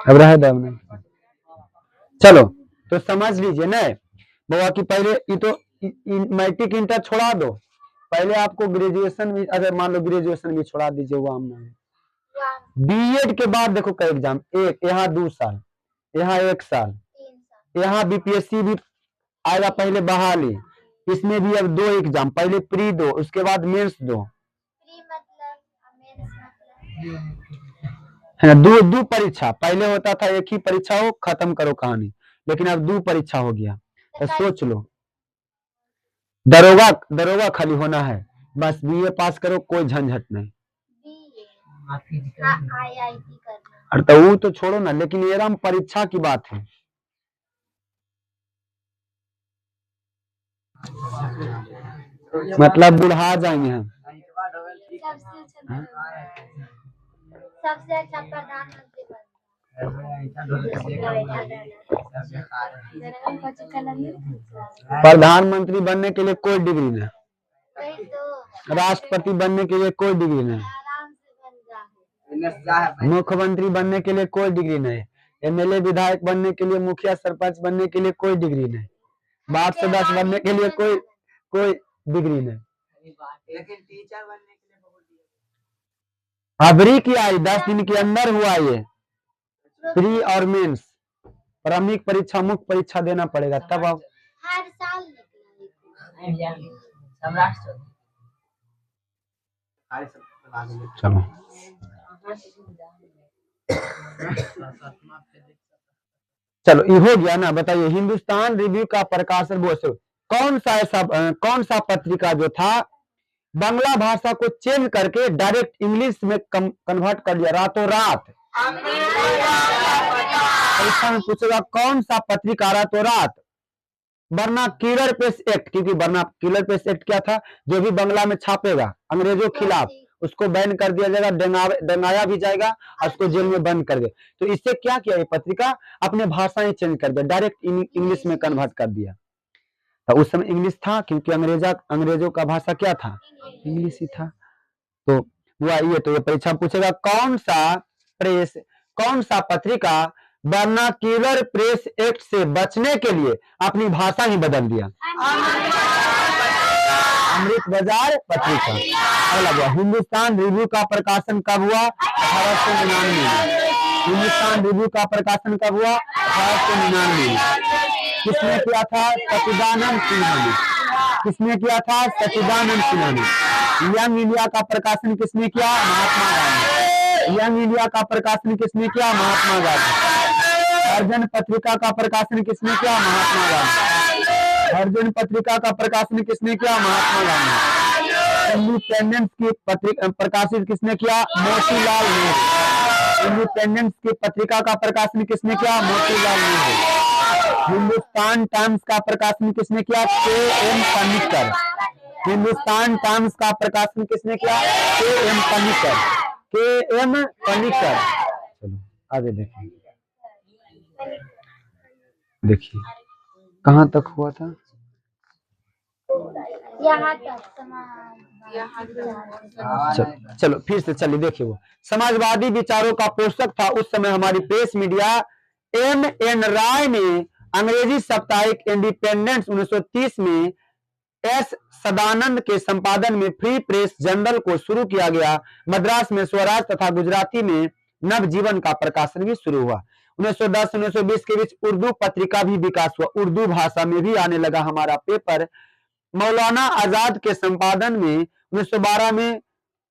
अब रहे दम नहीं। चलो तो समझ लीजिए ना बाबा की पहले ये तो मैट्रिक इंटर छोड़ा दो, पहले आपको ग्रेजुएशन भी, अगर मान लो ग्रेजुएशन भी छोड़ा दीजिए, वो बीएड के बाद देखो कई एग्जाम, एक यहाँ 2 साल, यहाँ 1 साल, यहाँ बीपीएससी भी आएगा, पहले बहाली, इसमें भी अब 2 एग्जाम, पहले प्री दो, उसके बाद मेंस दो, है ना। दो परीक्षा, पहले होता था एक ही परीक्षा हो खत्म करो कहानी, लेकिन अब 2 परीक्षा हो गया। तो सोच लो, दरोगा खाली होना है, बस बीए पास करो, कोई झंझट नहीं। अरे तो वो तो छोड़ो ना, लेकिन ये राम परीक्षा की बात है। मतलब बुढ़ा जाएंगे हम। सबसे अच्छा प्रधानमंत्री बनने के लिए कोई डिग्री नहीं, राष्ट्रपति बनने के लिए कोई डिग्री नहीं, मुख्यमंत्री बनने के लिए कोई डिग्री नहीं, एमएलए विधायक बनने के लिए, मुखिया सरपंच बनने के लिए कोई डिग्री नहीं, वार्ड सदस्य बनने के लिए कोई डिग्री नहीं। लेकिन टीचर बनने के लिए अबरी की आई 10 दिन के अंदर हुआ ये प्री और मेंस, प्रारंभिक परीक्षा, मुख्य परीक्षा देना पड़ेगा, तब आप हर साल चलो चलो ये हो गया ना। बताइए, हिंदुस्तान रिव्यू का प्रकाशन वो कौन सा पत्रिका जो था बांग्ला भाषा को चेंज करके डायरेक्ट इंग्लिश में कन्वर्ट कर दिया रातों रात। परीक्षा में पूछेगा कौन सा पत्रिका रातों रात वर्नाक्यूलर प्रेस एक्ट, क्योंकि वर्नाक्यूलर प्रेस एक्ट क्या था, जो भी बांग्ला में छापेगा अंग्रेजों के खिलाफ उसको बैन कर दिया जाएगा, डंगाया भी जाएगा और उसको जेल में बंद कर दे। तो इससे क्या किया ये पत्रिका, अपने भाषाएं चेंज कर दिया, डायरेक्ट इंग्लिश में कन्वर्ट कर दिया। तो उस समय इंग्लिश था क्योंकि अंग्रेजों का भाषा क्या था, इंग्लिश ही था। तो वो आइए, तो ये परीक्षा पूछेगा कौन सा पत्रिका वर्नाक्यूलर प्रेस एक्ट से बचने के लिए अपनी भाषा ही बदल दिया। अमृत बाजार पत्रिका। अगला हुआ हिंदुस्तान रिव्यू का प्रकाशन कब हुआ, 1899 में। हिंदुस्तान रिव्यू का प्रकाशन कब हुआ, 1899 में। किसने किया था, सच्चिदानंद सिन्हा ने। किसने किया था, सच्चिदानंद सिन्हा ने। यंग इंडिया का प्रकाशन किसने किया, महात्मा गांधी। यंग इंडिया का प्रकाशन किसने किया, महात्मा गांधी। हरिजन पत्रिका का प्रकाशन किसने किया, महात्मा गांधी। हरिजन पत्रिका का प्रकाशन किसने किया, महात्मा गांधी। इंडिपेंडेंस की पत्रिका प्रकाशित किसने किया, मोतीलाल नेहरू। इंडिपेंडेंस की पत्रिका का प्रकाशन किसने किया, मोतीलाल नेहरू। हिंदुस्तान टाइम्स का प्रकाशन किसने किया, के.एम. पनिक्कर। हिंदुस्तान टाइम्स का प्रकाशन किसने किया, के.एम. पनिक्कर। के.एम. पनिक्कर। चलो आगे देखिए कहाँ तक हुआ था, चलो फिर से चलिए देखिए। वो समाजवादी विचारों का पोषक था उस समय हमारी प्रेस मीडिया। M.N. राय ने अंग्रेजी साप्ताहिक इंडिपेंडेंस 1930 में एस सदानंद के संपादन में फ्री प्रेस जर्नल को शुरू किया गया। मद्रास में स्वराज तथा गुजराती में नवजीवन का प्रकाशन भी शुरू हुआ। 1910-1920 के बीच उर्दू पत्रिका भी विकास हुआ, उर्दू भाषा में भी आने लगा हमारा पेपर। मौलाना आजाद के संपादन में 1912 में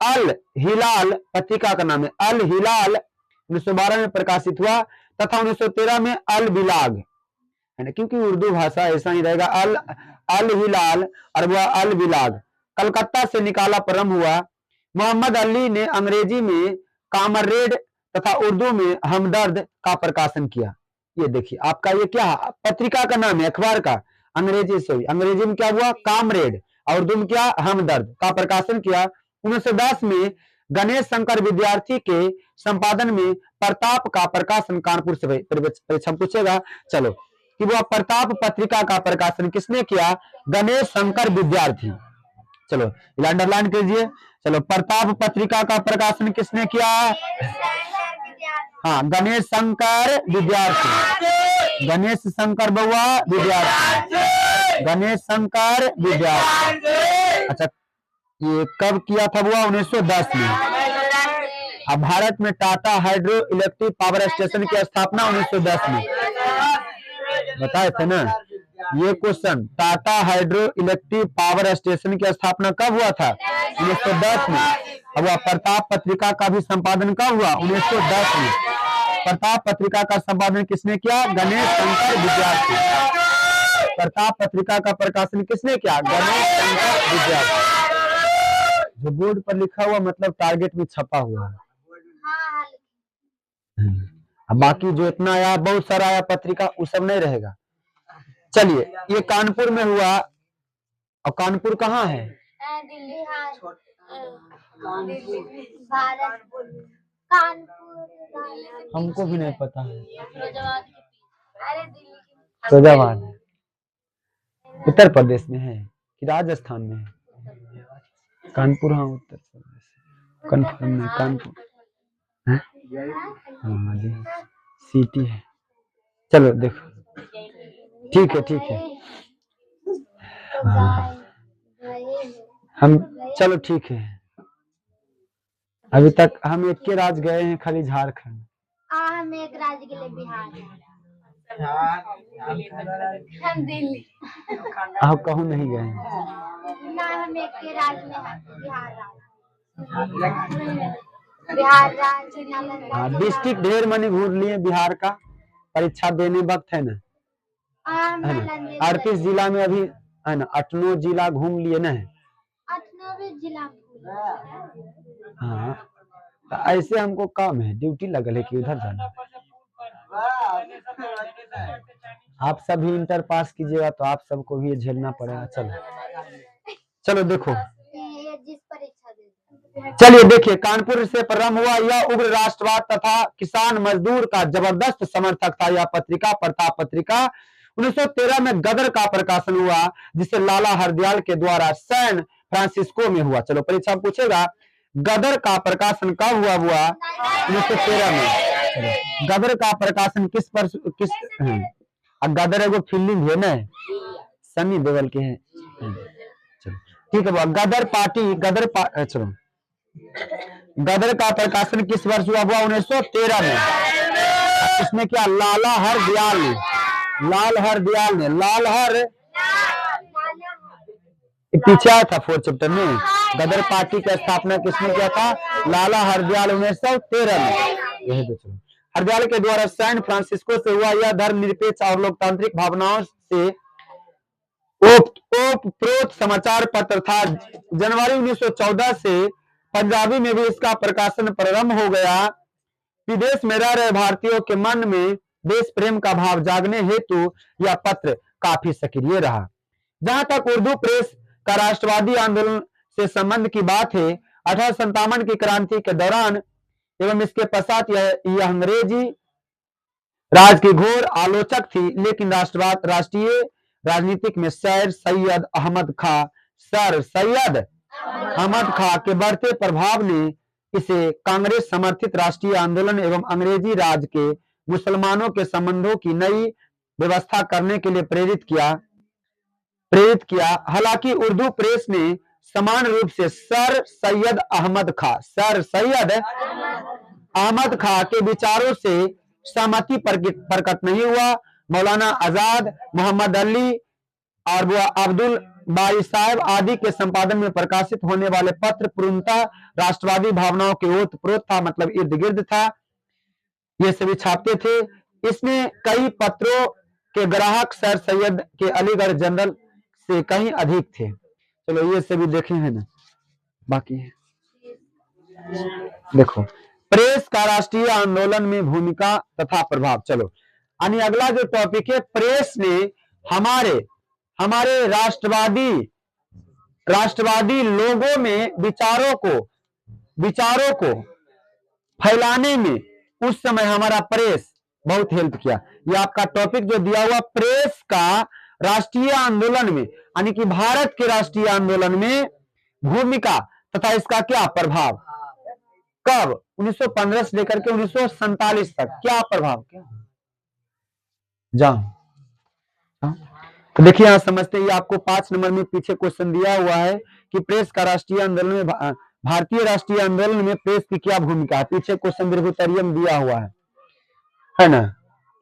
अल हिलाल पत्रिका का नाम है अल हिलाल 1912 में प्रकाशित हुआ, तथा 1913 में अल बिलाग, है ना, क्योंकि उर्दू भाषा ऐसा ही रहेगा, अल हिलाल और वह अल बिलाग। कलकत्ता से निकाला प्रारंभ हुआ। मोहम्मद अली ने अंग्रेजी में कामरेड तथा उर्दू में हमदर्द का प्रकाशन किया। ये देखिए आपका ये क्या पत्रिका का नाम है, अखबार का अंग्रेजी से, अंग्रेजी में क्या हुआ, कामरेड, और उर्दू में क्या, हमदर्द का प्रकाशन किया। 1910 में गणेश शंकर विद्यार्थी के संपादन में प्रताप का प्रकाशन कानपुर से परीक्षा पूछेगा। चलो कि वह प्रताप पत्रिका का प्रकाशन किसने किया, गणेश शंकर विद्यार्थी। चलो अंडरलाइन कीजिए। चलो प्रताप पत्रिका का प्रकाशन किसने किया, हाँ गणेश शंकर विद्यार्थी, गणेश शंकर बउआ विद्यार्थी, गणेश शंकर विद्यार्थी। अच्छा ये कब किया था, हुआ 1910 में। अब भारत में Tata hydro electric power station की स्थापना 1910 में, बताए थे ना ये question. Tata hydro electric power station की स्थापना कब हुआ था, 1910 में। अब प्रताप पत्रिका का भी संपादन कब हुआ, 1910 में। प्रताप पत्रिका का संपादन किसने किया, गणेश शंकर विद्यार्थी। प्रताप पत्रिका का प्रकाशन किसने किया, गणेश शंकर विद्यार्थी। जो बोर्ड पर लिखा हुआ मतलब टारगेट में छपा हुआ है। अब बाकी जो इतना आया, बहुत सारा आया पत्रिका, वो सब नहीं रहेगा। चलिए ये कानपुर में हुआ, और कानपुर कहाँ है, हमको भी नहीं पता है, फैजाबाद है, उत्तर प्रदेश में है कि राजस्थान में है, कानपुर, हाँ उत्तर प्रदेश, कन्फर्म है कानपुर है, हाँ जी सिटी है। चलो देखो ठीक है हाँ। हम चलो ठीक है, अभी तक हम एक के राज्य गए हैं खाली झारखंड, हम एक राज्य के लिए बिहार, हम दिल्ली, आप कहूँ नहीं गए हैं ना, हम एक के राज्य में बिहार राज्य। हाँ डिस्ट्रिक्ट ढेर मनी घूर लिए बिहार का, परीक्षा देने वक्त है ना 38 जिला में अभी है ना, 8 जिला घूम लिए ना। 8 जिला हाँ, तो ऐसे हमको काम है, ड्यूटी लगल है कि उधर जाना। आप सभी इंटर पास कीजिएगा तो आप सबको भी ये झेलना पड़ेगा। चलो देखो, ये जिस परीक्षा दे चलिए देखिए, कानपुर से प्रारंभ हुआ यह उग्र राष्ट्रवाद तथा किसान मजदूर का जबरदस्त समर्थक था। यह पत्रिका प्रताप पत्रिका 1913 में गदर का प्रकाशन हुआ, जिसे लाला हरदयाल के द्वारा सैन फ्रांसिस्को में हुआ। चलो परीक्षा पूछेगा, गदर का प्रकाशन कब हुआ 1913 में। गदर का प्रकाशन किस पर है? गदर एगो फिल्म है ना, सनी देओल के हैं। चलो ठीक है, गदर पार्टी चलो, गदर का प्रकाशन किस वर्ष हुआ 1913 में। इसमें क्या लाला हरदयाल ने पीछे आया था 4th चैप्टर में। गदर पार्टी की स्थापना किसने किया था? लाला हरदयाल 1913 में। यही तो हरदयाल के द्वारा सैन फ्रांसिस्को से हुआ। यह धर्मनिरपेक्ष और लोकतांत्रिक भावनाओं से ओतप्रोत समाचार पत्र था। जनवरी 1914 से पंजाबी में भी इसका प्रकाशन प्रारंभ हो गया। विदेश में रह रहे भारतीयों के मन में देश प्रेम का भाव जागने हेतु यह पत्र काफी सक्रिय रहा। जहां तक उर्दू प्रेस का राष्ट्रवादी आंदोलन से संबंध की बात है, 1857 की क्रांति के दौरान एवं इसके पश्चात यह अंग्रेजी राज की घोर आलोचक थी, लेकिन राष्ट्रीय राजनीतिक में सर सैयद अहमद खां के बढ़ते प्रभाव ने इसे कांग्रेस समर्थित राष्ट्रीय आंदोलन एवं अंग्रेजी राज के मुसलमानों के संबंधों की नई व्यवस्था करने के लिए प्रेरित किया। हालांकि उर्दू प्रेस ने समान रूप से सर सैयद अहमद खां के विचारों से सहमति प्रकट नहीं हुआ। मौलाना आजाद, मोहम्मद अली और अब्दुल बारी साहब आदि के संपादन में प्रकाशित होने वाले पत्र पूर्णतः राष्ट्रवादी भावनाओं के ओतप्रोत था, मतलब इर्द गिर्द था। ये सभी छापते थे। इसमें कई पत्रों के ग्राहक सर सैयद के अलीगढ़ जनरल से कहीं अधिक थे। चलो ये सभी देखे हैं ना, बाकी है देखो, प्रेस का राष्ट्रीय आंदोलन में भूमिका तथा प्रभाव। चलो यानी अगला जो टॉपिक है, प्रेस ने हमारे राष्ट्रवादी लोगों में विचारों को फैलाने में उस समय हमारा प्रेस बहुत हेल्प किया। ये आपका टॉपिक जो दिया हुआ, प्रेस का राष्ट्रीय आंदोलन में, यानी कि भारत के राष्ट्रीय आंदोलन में भूमिका तथा इसका क्या प्रभाव। कब? 1915 से लेकर के 1947 तक क्या प्रभाव, क्या जाओ। तो देखिए यहां समझते हैं, आपको 5 नंबर में पीछे क्वेश्चन दिया हुआ है कि प्रेस का राष्ट्रीय आंदोलन में, भारतीय राष्ट्रीय आंदोलन में प्रेस की क्या भूमिका है। पीछे क्वेश्चन दीर्घोत्तरीय दिया हुआ है ना,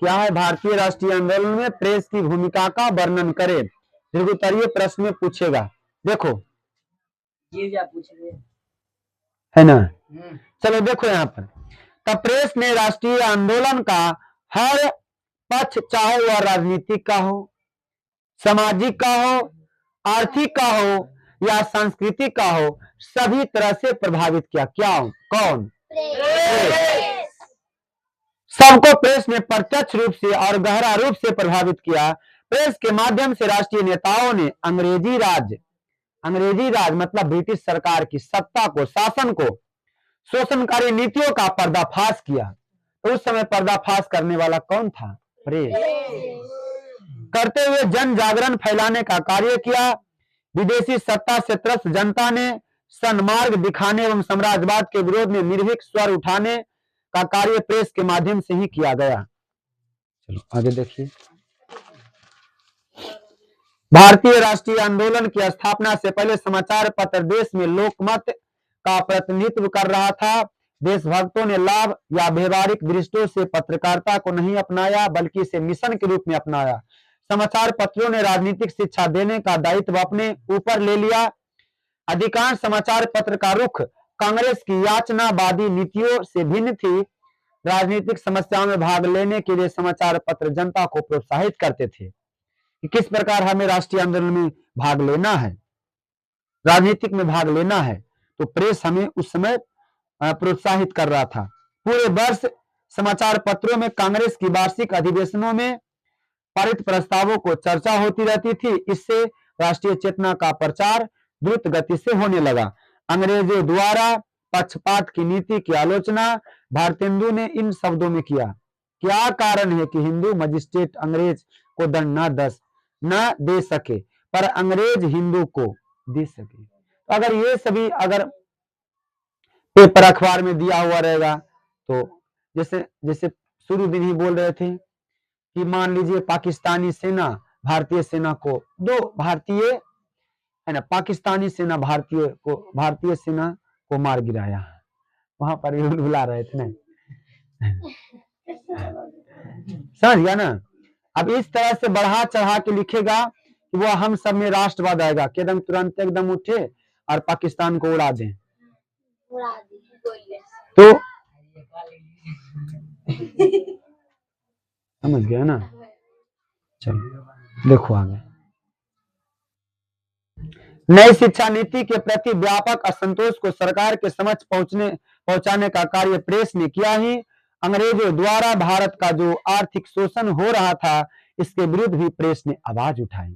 क्या है? भारतीय राष्ट्रीय आंदोलन में प्रेस की भूमिका का वर्णन करें। दीर्घोत्तरीय प्रश्न में पूछेगा, देखो है ना। चलो देखो यहाँ पर, तब प्रेस ने राष्ट्रीय आंदोलन का हर पक्ष, चाहे वह राजनीतिक का हो, सामाजिक का हो, आर्थिक का हो या सांस्कृतिक का हो, सभी तरह से प्रभावित किया। क्या? कौन? प्रेस। सबको प्रेस ने प्रत्यक्ष रूप से और गहरा रूप से प्रभावित किया। प्रेस के माध्यम से राष्ट्रीय नेताओं ने अंग्रेजी राज मतलब ब्रिटिश सरकार की सत्ता को, शासन को, शोषणकारी नीतियों का पर्दाफाश किया। तो उस समय पर्दाफाश करने वाला कौन था? प्रेस। करते हुए जन जागरण फैलाने का कार्य किया। विदेशी सत्ता से त्रस्त जनता ने सन्मार्ग दिखाने एवं साम्राज्यवाद के विरोध में निर्भीक स्वर उठाने का कार्य प्रेस के माध्यम से ही किया गया। चलो आगे देखिए, भारतीय राष्ट्रीय आंदोलन की स्थापना से पहले समाचार पत्र देश में लोकमत का प्रतिनिधित्व कर रहा था। देशभक्तों ने लाभ या व्यवहारिक दृष्टियों से पत्रकारिता को नहीं अपनाया, बल्कि इसे मिशन के रूप में अपनाया। समाचार पत्रों ने राजनीतिक शिक्षा देने का दायित्व अपने ऊपर ले लिया। अधिकांश समाचार पत्र का रुख कांग्रेस की याचनावादी नीतियों से भिन्न थी। राजनीतिक समस्याओं में भाग लेने के लिए समाचार पत्र जनता को प्रोत्साहित करते थे कि किस प्रकार हमें राष्ट्रीय आंदोलन में भाग लेना है, राजनीतिक में भाग लेना है, तो प्रेस हमें उस समय प्रोत्साहित कर रहा था। पूरे वर्ष समाचार पत्रों में कांग्रेस की वार्षिक अधिवेशनों में पारित प्रस्तावों को चर्चा होती रहती थी। इससे राष्ट्रीय चेतना का प्रचार द्रुत गति से होने लगा। अंग्रेजों द्वारा पक्षपात की नीति की आलोचना भारतेंदु ने इन शब्दों में किया, क्या कारण है कि हिंदू मजिस्ट्रेट अंग्रेज को दंड न दे सके पर अंग्रेज हिंदू को दे सके। तो अगर ये सभी अगर पेपर अखबार में दिया हुआ रहेगा, तो जैसे जैसे शुरू दिन ही बोल रहे थे कि मान लीजिए पाकिस्तानी सेना भारतीय सेना को, दो भारतीय है ना, पाकिस्तानी सेना भारतीय सेना को मार गिराया, वहां पर भी बुला रहे थे ना, समझ गया ना। अब इस तरह से बढ़ा चढ़ा के लिखेगा कि वो हम सब में राष्ट्रवाद आएगा, कि एकदम तुरंत एकदम उठे और पाकिस्तान को उड़ा दें। तो समझ गया ना। चलो देखो आगे। नई शिक्षा नीति के प्रति व्यापक असंतोष को सरकार के समक्ष पहुंचाने का कार्य प्रेस ने किया ही। अंग्रेजों द्वारा भारत का जो आर्थिक शोषण हो रहा था, इसके विरुद्ध भी प्रेस ने आवाज उठाई।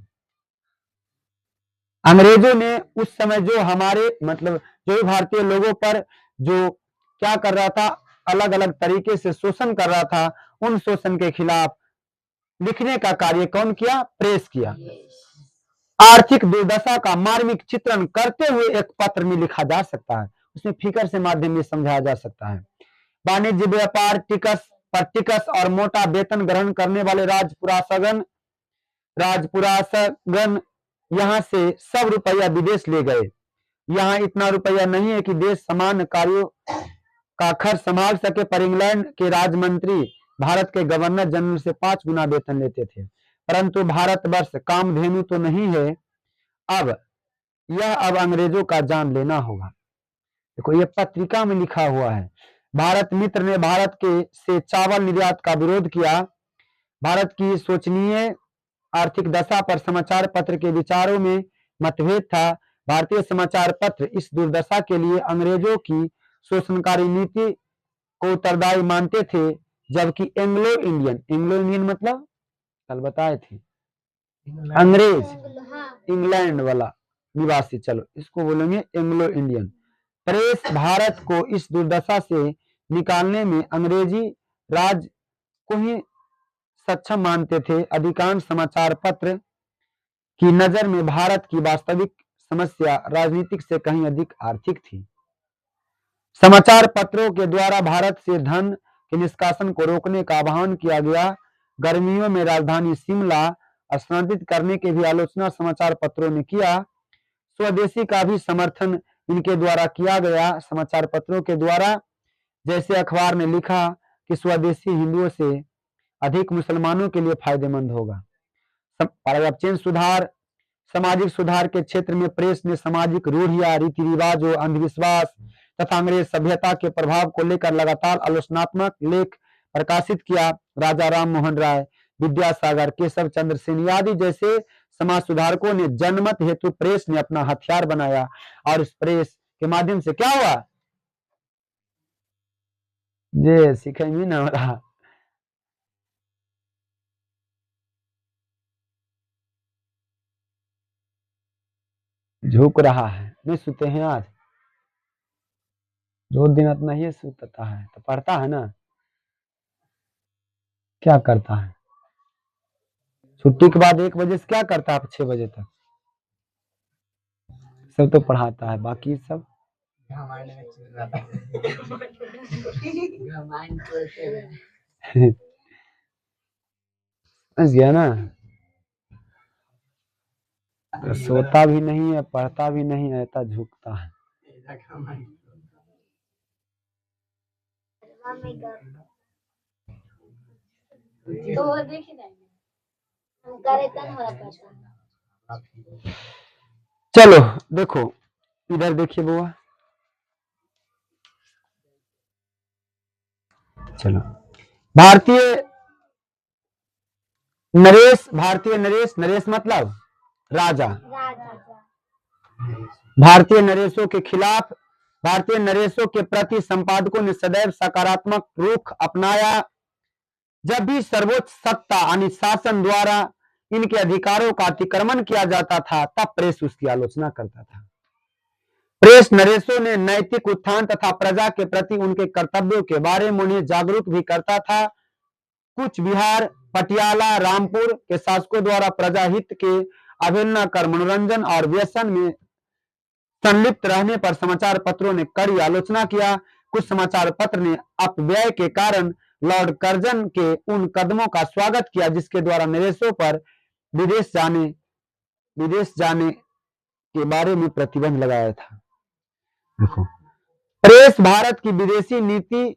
अंग्रेजों ने उस समय जो हमारे मतलब जो भारतीय लोगों पर जो क्या कर रहा था, अलग अलग तरीके से शोषण कर रहा था, उन शोषण के खिलाफ लिखने का कार्य कौन किया? प्रेस किया। आर्थिक दुर्दशा का मार्मिक चित्रण करते हुए एक पत्र में लिखा जा सकता है, उसमें फिगर से माध्यम में समझाया जा सकता है। वाणिज्य व्यापार टिकस और मोटा वेतन ग्रहण करने वाले राजपुरासगण यहाँ से सब रुपया विदेश ले गए। यहाँ इतना रुपया नहीं है कि देश सामान्य कार्यों का खर्च संभाल सके, पर इंग्लैंड के राजमंत्री भारत के गवर्नर जनरल से 5 गुना वेतन लेते थे। परंतु भारतवर्ष कामधेनु तो नहीं है, अब अंग्रेजों का जान लेना होगा। देखो ये पत्रिका में लिखा हुआ है। भारत मित्र ने भारत के से चावल निर्यात का विरोध किया। भारत की शोचनीय आर्थिक दशा पर समाचार पत्र के विचारों में मतभेद था। भारतीय समाचार पत्र इस दुर्दशा के लिए अंग्रेजों की शोषणकारी नीति को उत्तरदायी मानते थे, जबकि एंग्लो इंडियन मतलब कल बताए थे, अंग्रेज इंग्लैंड वाला निवासी, चलो इसको बोलेंगे एंग्लो इंडियन प्रेस, भारत को इस दुर्दशा से निकालने में अंग्रेजी राज को ही सक्षम मानते थे। अधिकांश समाचार पत्र की नजर में भारत की वास्तविक समस्या राजनीतिक से कहीं अधिक आर्थिक थी। समाचार पत्रों के द्वारा भारत से धन के निष्कासन को रोकने का आह्वान किया गया। गर्मियों में राजधानी शिमला स्थानांतरित करने की भी आलोचना समाचार पत्रों ने किया। स्वदेशी का भी समर्थन इनके द्वारा किया गया। समाचार पत्रों के द्वारा जैसे अखबार ने लिखा कि स्वदेशी हिंदुओं से अधिक मुसलमानों के लिए फायदेमंद होगा। पैराग्राफ चेंज सुधार, सामाजिक सुधार के क्षेत्र में प्रेस ने सामाजिक रूढ़ियां, रीति रिवाजों, अंधविश्वास तथा अंग्रेज सभ्यता के प्रभाव को लेकर लगातार आलोचनात्मक लेख प्रकाशित किया। राजा राम मोहन राय, विद्यासागर, केशव चंद्र सेन आदि जैसे समाज सुधारकों ने जनमत हेतु प्रेस ने अपना हथियार बनाया, और इस प्रेस के माध्यम से क्या हुआ? ये सीखेंगे ना रहा, झुक रहा है, नहीं सुते हैं आज, रोज दिन इतना ही सुतता है तो पढ़ता है ना, क्या करता है? छुट्टी के बाद 1 बजे से क्या करता है 6 बजे तक? सब तो पढ़ाता है, बाकी सब समझ गया ना। तो सोता भी नहीं है, पढ़ता भी नहीं है, ऐसा झुकता है। तो देखिए चलो देखो इधर देखिए बुआ, चलो भारतीय नरेश मतलब राजा। राजा। भारतीय नरेशों के खिलाफ, भारतीय नरेशों के प्रति संपादकों ने सदैव सकारात्मक रुख अपनाया। जब भी सर्वोच्च सत्ता यानी शासन द्वारा इनके अधिकारों का अतिक्रमण किया जाता था, तब प्रेस उसकी आलोचना करता था। प्रेस नरेशों ने नैतिक उत्थान तथा प्रजा के प्रति उनके कर्तव्यों के बारे में उन्हें जागरूक भी करता था। कुछ बिहार, पटियाला, रामपुर के शासकों द्वारा प्रजा हित के अवहेलना कर मनोरंजन और व्यसन में संलिप्त रहने पर समाचार पत्रों ने कड़ी आलोचना किया। कुछ समाचार पत्र ने अपव्यय के कारण लॉर्ड कर्जन के उन कदमों का स्वागत किया जिसके द्वारा नरेशों पर विदेश जाने के बारे में प्रतिबंध लगाया था। देखो, प्रेस भारत की विदेशी नीति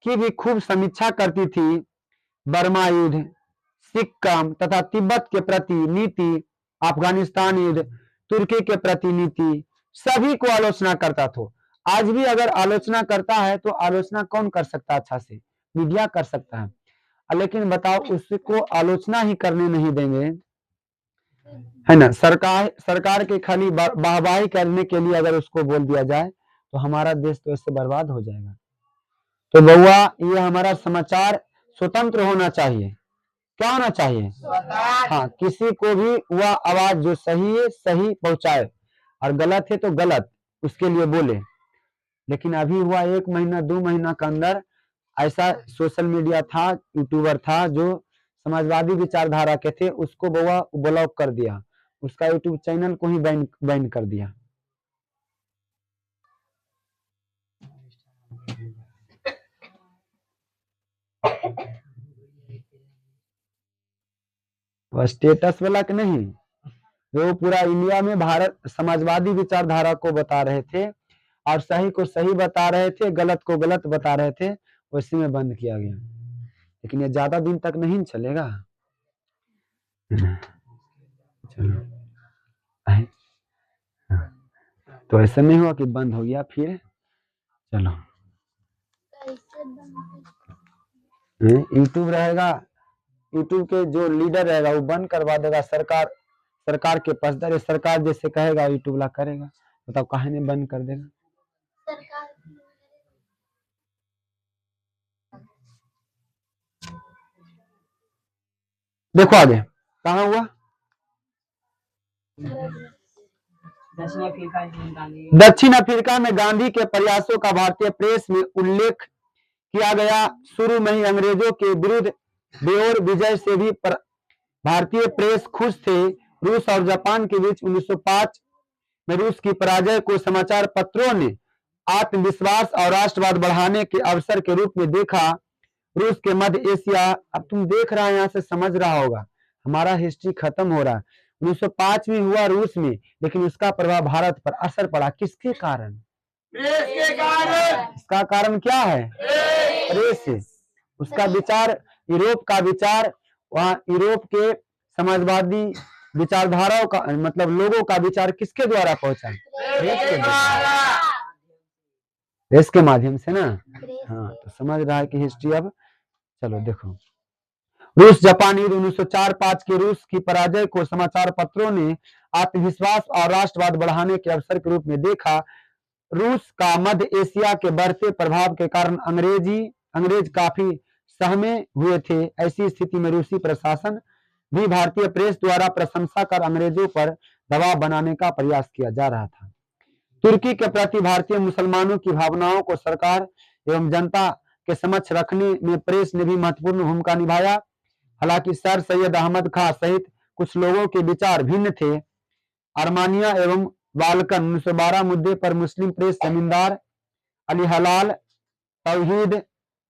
की भी खूब समीक्षा करती थी। बर्मा युद्ध, सिक्किम तथा तिब्बत के प्रति नीति, अफगानिस्तान युद्ध, तुर्की के प्रति नीति, सभी को आलोचना करता था। आज भी अगर आलोचना करता है तो आलोचना कौन कर सकता है? अच्छा से मीडिया कर सकता है, लेकिन बताओ उसको आलोचना ही करने नहीं देंगे, है ना। सरकार के खाली वाहवाही करने के लिए अगर उसको बोल दिया जाए तो हमारा देश तो इससे बर्बाद हो जाएगा। तो बउआ, ये हमारा समाचार स्वतंत्र होना चाहिए। क्या होना चाहिए? हाँ, किसी को भी वह आवाज जो सही है सही पहुंचाए और गलत है तो गलत उसके लिए बोले। लेकिन अभी हुआ 1 महीना 2 महीना के अंदर ऐसा सोशल मीडिया था, यूट्यूबर था जो समाजवादी विचारधारा के थे, उसको बउआ ब्लॉक कर दिया, उसका यूट्यूब चैनल को ही बैन कर दिया। वह स्टेटस वाला के नहीं, वो पूरा इंडिया में भारत समाजवादी विचारधारा को बता रहे थे और सही को सही बता रहे थे, गलत को गलत बता रहे थे, उसी में बंद किया गया। लेकिन ये ज्यादा दिन तक नहीं चलेगा। चलो, तो ऐसा नहीं हुआ कि बंद हो गया फिर। चलो, यूट्यूब रहेगा, यूट्यूब के जो लीडर रहेगा वो बंद करवा देगा। सरकार के पसदार, सरकार जैसे कहेगा यूट्यूब ला करेगा। बताओ काहे नहीं बंद कर देगा? देखो आगे कहाँ हुआ। दक्षिण अफ्रीका में गांधी के प्रयासों का भारतीय प्रेस में उल्लेख किया गया। शुरू में ही अंग्रेजों के विरुद्ध बेओर विजय से भी भारतीय प्रेस खुश थे। रूस और जापान के बीच 1905 में रूस की पराजय को समाचार पत्रों ने आत्मविश्वास और राष्ट्रवाद बढ़ाने के अवसर के रूप में देखा। रूस के मध्य एशिया, अब तुम देख रहा है, यहाँ से समझ रहा होगा हमारा हिस्ट्री खत्म हो रहा है। 1905 में हुआ रूस में, लेकिन उसका प्रभाव भारत पर असर पड़ा। किसके कारण? प्रेस के कारण। इसका कारण क्या है? प्रेस है। उसका विचार, यूरोप का विचार, वहाँ यूरोप के समाजवादी विचारधाराओं का मतलब लोगों का विचार किसके द्वारा पहुंचा? प्रेस के माध्यम से ना। हाँ, तो समझ रहा है कि हिस्ट्री। अब चलो देखो, रूस जापान युद्ध 1904-05 के रूस की पराजय को समाचार पत्रों ने आत्मविश्वास और राष्ट्रवाद बढ़ाने के अवसर के रूप में देखा। रूस का मध्य एशिया के बढ़ते प्रभाव के कारण अंग्रेज काफी सहमे हुए थे। ऐसी स्थिति में रूसी प्रशासन भी भारतीय प्रेस द्वारा प्रशंसा कर अंग्रेजों पर दबाव बनाने का प्रयास किया जा रहा था। तुर्की के प्रति भारतीय मुसलमानों की भावनाओं को सरकार एवं जनता के समक्ष रखने में प्रेस ने भी महत्वपूर्ण भूमिका निभाया। हालांकि सर सैयद अहमद खां सहित कुछ लोगों के विचार भिन्न थे। आर्मानिया एवं बाल्कन 1912 मुद्दे पर मुस्लिम प्रेस जमींदार, अली हलाल, तौहीद,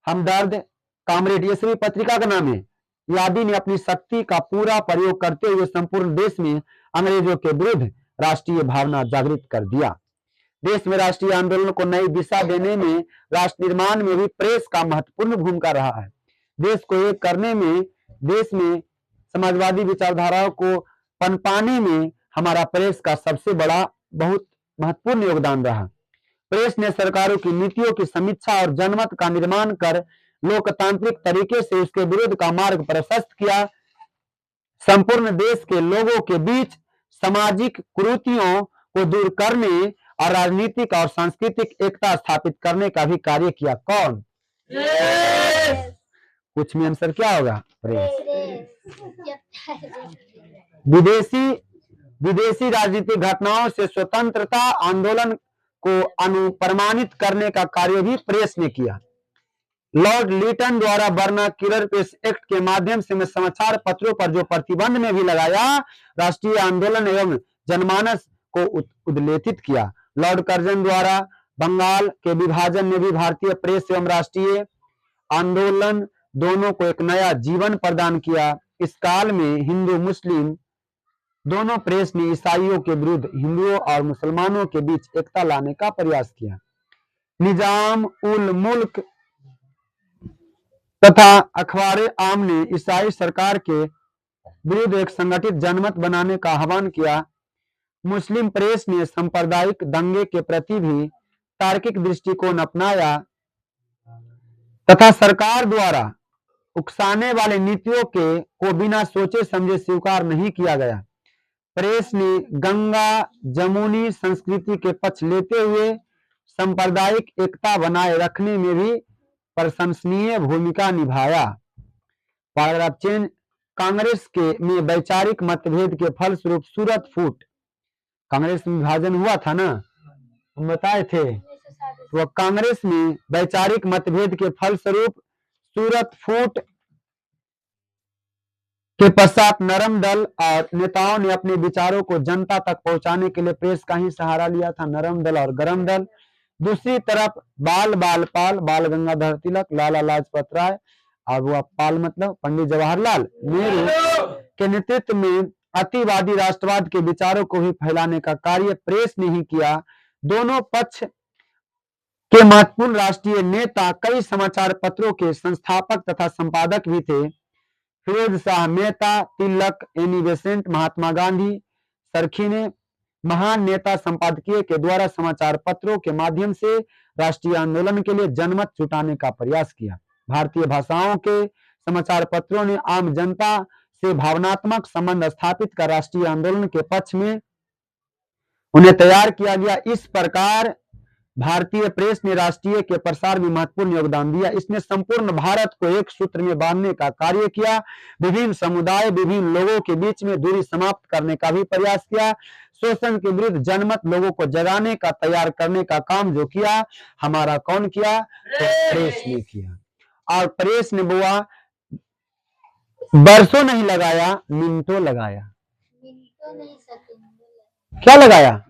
हमदर्द, कामरेड, ये सभी पत्रिका का नाम है। यादी ने अपनी शक्ति का पूरा प्रयोग करते हुए संपूर्ण देश में अंग्रेजों के विरुद्ध राष्ट्रीय भावना जागृत कर दिया। देश में राष्ट्रीय आंदोलन को नई दिशा देने में, राष्ट्र निर्माण में भी प्रेस का महत्वपूर्ण भूमिका रहा है। देश को एक करने में, देश में समाजवादी विचारधाराओं को पनपाने में हमारा प्रेस का सबसे बड़ा बहुत महत्वपूर्ण योगदान रहा। प्रेस ने सरकारों की नीतियों की समीक्षा और जनमत का निर्माण कर लोकतांत्रिक तरीके से उसके विरुद्ध का मार्ग प्रशस्त किया। संपूर्ण देश के लोगों के बीच सामाजिक कुरीतियों को दूर करने और राजनीतिक और सांस्कृतिक एकता स्थापित करने का भी कार्य किया। कौन? कुछ में आंसर क्या होगा? प्रेस। विदेशी राजनीतिक घटनाओं से स्वतंत्रता आंदोलन को अनुप्रमाणित करने का कार्य भी प्रेस ने किया। लॉर्ड लिटन द्वारा वर्नाक्युलर प्रेस एक्ट के माध्यम से समाचार पत्रों पर जो प्रतिबंध में भी लगाया, राष्ट्रीय आंदोलन एवं जनमानस को उद्लेखित किया। लॉर्ड कर्जन द्वारा बंगाल के विभाजन ने भी भारतीय प्रेस एवं राष्ट्रीय आंदोलन दोनों को एक नया जीवन प्रदान किया। इस काल में हिंदू मुस्लिम दोनों प्रेस ने ईसाइयों के विरुद्ध हिंदुओं और मुसलमानों के बीच एकता लाने का प्रयास किया। निजाम उल मुल्क तथा अखबार आम ने ईसाई सरकार के विरुद्ध एक संगठित जनमत बनाने का आह्वान किया। मुस्लिम प्रेस ने सांप्रदायिक दंगे के प्रति भी तार्किक दृष्टिकोण अपनाया तथा सरकार द्वारा उकसाने वाले नीतियों को बिना सोचे समझे स्वीकार नहीं किया गया। प्रेस ने गंगा जमुनी संस्कृति के पक्ष लेते हुए सांप्रदायिक एकता बनाए रखने में भी प्रशंसनीय भूमिका निभाया। Paragraph change. कांग्रेस में वैचारिक मतभेद के फलस्वरूप सूरत फूट, कांग्रेस में विभाजन हुआ था ना, हम बताए थे, तो कांग्रेस में वैचारिक मतभेद के फलस्वरूप सूरत फूट के पश्चात नरम दल और नेताओं ने अपने विचारों को जनता तक पहुंचाने के लिए प्रेस का ही सहारा लिया था, नरम दल और गरम दल। दूसरी तरफ बाल बाल गंगाधर तिलक, लाला लाजपत राय और वो पाल मतलब पंडित जवाहरलाल नेहरू के नेतृत्व में अतिवादी राष्ट्रवाद के विचारों को भी फैलाने का कार्य प्रेस ने ही किया। दोनों पक्ष के महत्वपूर्ण राष्ट्रीय नेता कई समाचार पत्रों के संस्थापक तथा संपादक भी थे। फिरोज शाह मेहता, तिलक, एनी बेसेंट, महात्मा गांधी, सरखी ने महान नेता संपादकीय के द्वारा समाचार पत्रों के माध्यम से राष्ट्रीय आंदोलन के लिए जनमत जुटाने का प्रयास किया। भारतीय भाषाओं के समाचार पत्रों ने आम जनता से भावनात्मक संबंध स्थापित कर राष्ट्रीय आंदोलन के पक्ष में उन्हें तैयार किया गया। इस प्रकार भारतीय प्रेस ने राष्ट्रीय के प्रसार में महत्वपूर्ण योगदान दिया। इसने संपूर्ण भारत को एक सूत्र में बांधने का कार्य किया। विभिन्न समुदाय, विभिन्न लोगों के बीच में दूरी समाप्त करने का भी प्रयास किया। शोषण के विरुद्ध जनमत लोगों को जगाने का, तैयार करने का काम जो किया, हमारा कौन किया? तो प्रेस ने किया। और प्रेस ने बुआ बरसों नहीं लगाया, मिनटों लगाया। क्या लगाया?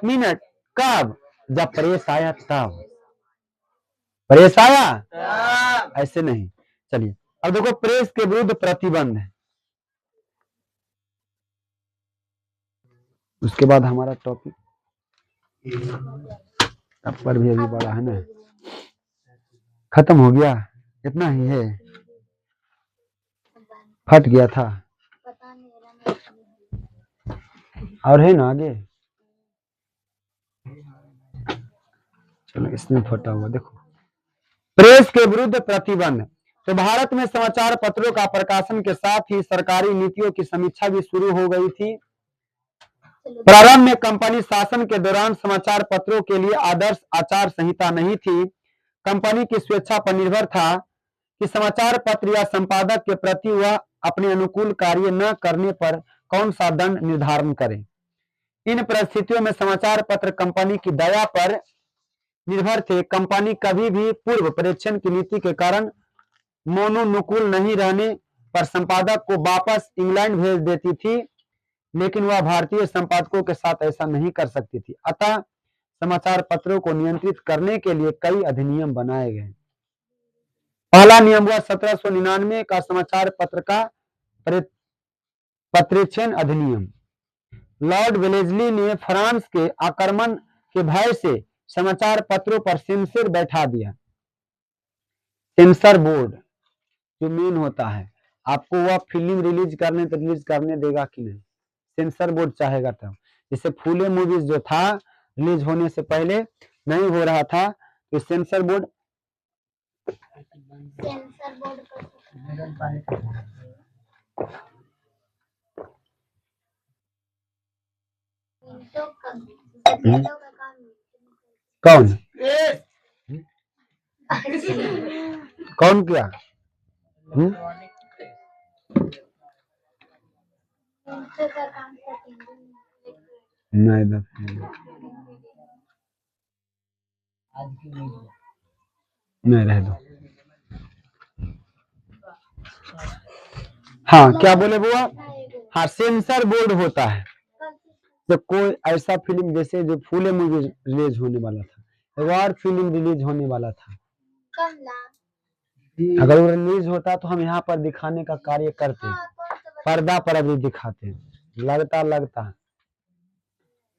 मिनट। कब? जब प्रेस आया तब। प्रेस आया, ऐसे नहीं। चलिए अब देखो प्रेस के विरुद्ध प्रतिबंध है, उसके बाद हमारा टॉपिक अब पर भी अभी बड़ा है ना, खत्म हो गया, इतना ही है, फट गया था और है ना आगे। चलो इसमें फटा हुआ देखो। प्रेस के विरुद्ध प्रतिबंध। तो भारत में समाचार पत्रों का प्रकाशन के साथ ही सरकारी नीतियों की समीक्षा भी शुरू हो गई थी। प्रारंभ में कंपनी शासन के दौरान समाचार पत्रों के लिए आदर्श आचार संहिता नहीं थी। कंपनी की स्वेच्छा पर निर्भर था कि समाचार पत्र या संपादक के प्रति वह अपने अनुकूल कार्य न करने पर कौन सा दंड निर्धारण करे। इन परिस्थितियों में समाचार पत्र कंपनी की दया पर निर्भर थे। कंपनी कभी भी पूर्व परीक्षण की नीति के कारण मनोनुकूल नहीं रहने पर संपादक को वापस इंग्लैंड भेज देती थी, लेकिन वह भारतीय संपादकों के साथ ऐसा नहीं कर सकती थी। अतः समाचार पत्रों को नियंत्रित करने के लिए कई अधिनियम बनाए गए। पहला नियम हुआ 1799 का समाचार पत्र का पत्रेक्षण अधिनियम। लॉर्ड वेलेस्ली ने फ्रांस के आक्रमण के भय से समाचार पत्रों पर सेंसर बैठा दिया। सेंसर बोर्ड जो मेन होता है, आपको वह फिल्म रिलीज करने देगा कि नहीं, सेंसर बोर्ड चाहेगा तब। जैसे फूले मूवीज जो था रिलीज होने से पहले नहीं हो रहा था, तो सेंसर बोर्ड ईंटों का ईंटों का काम कौन कौन किया? ईंटों का काम नहीं नहीं रह दो। हाँ क्या बोले बुआ? हाँ सेंसर बोर्ड होता है। तो कोई ऐसा फिल्म जैसे जो फूले मूवी रिलीज होने वाला था, एक और फिल्म रिलीज होने वाला था, अगर वो रिलीज होता तो हम यहाँ पर दिखाने का कार्य करते, पर्दा पर अभी दिखाते, लगता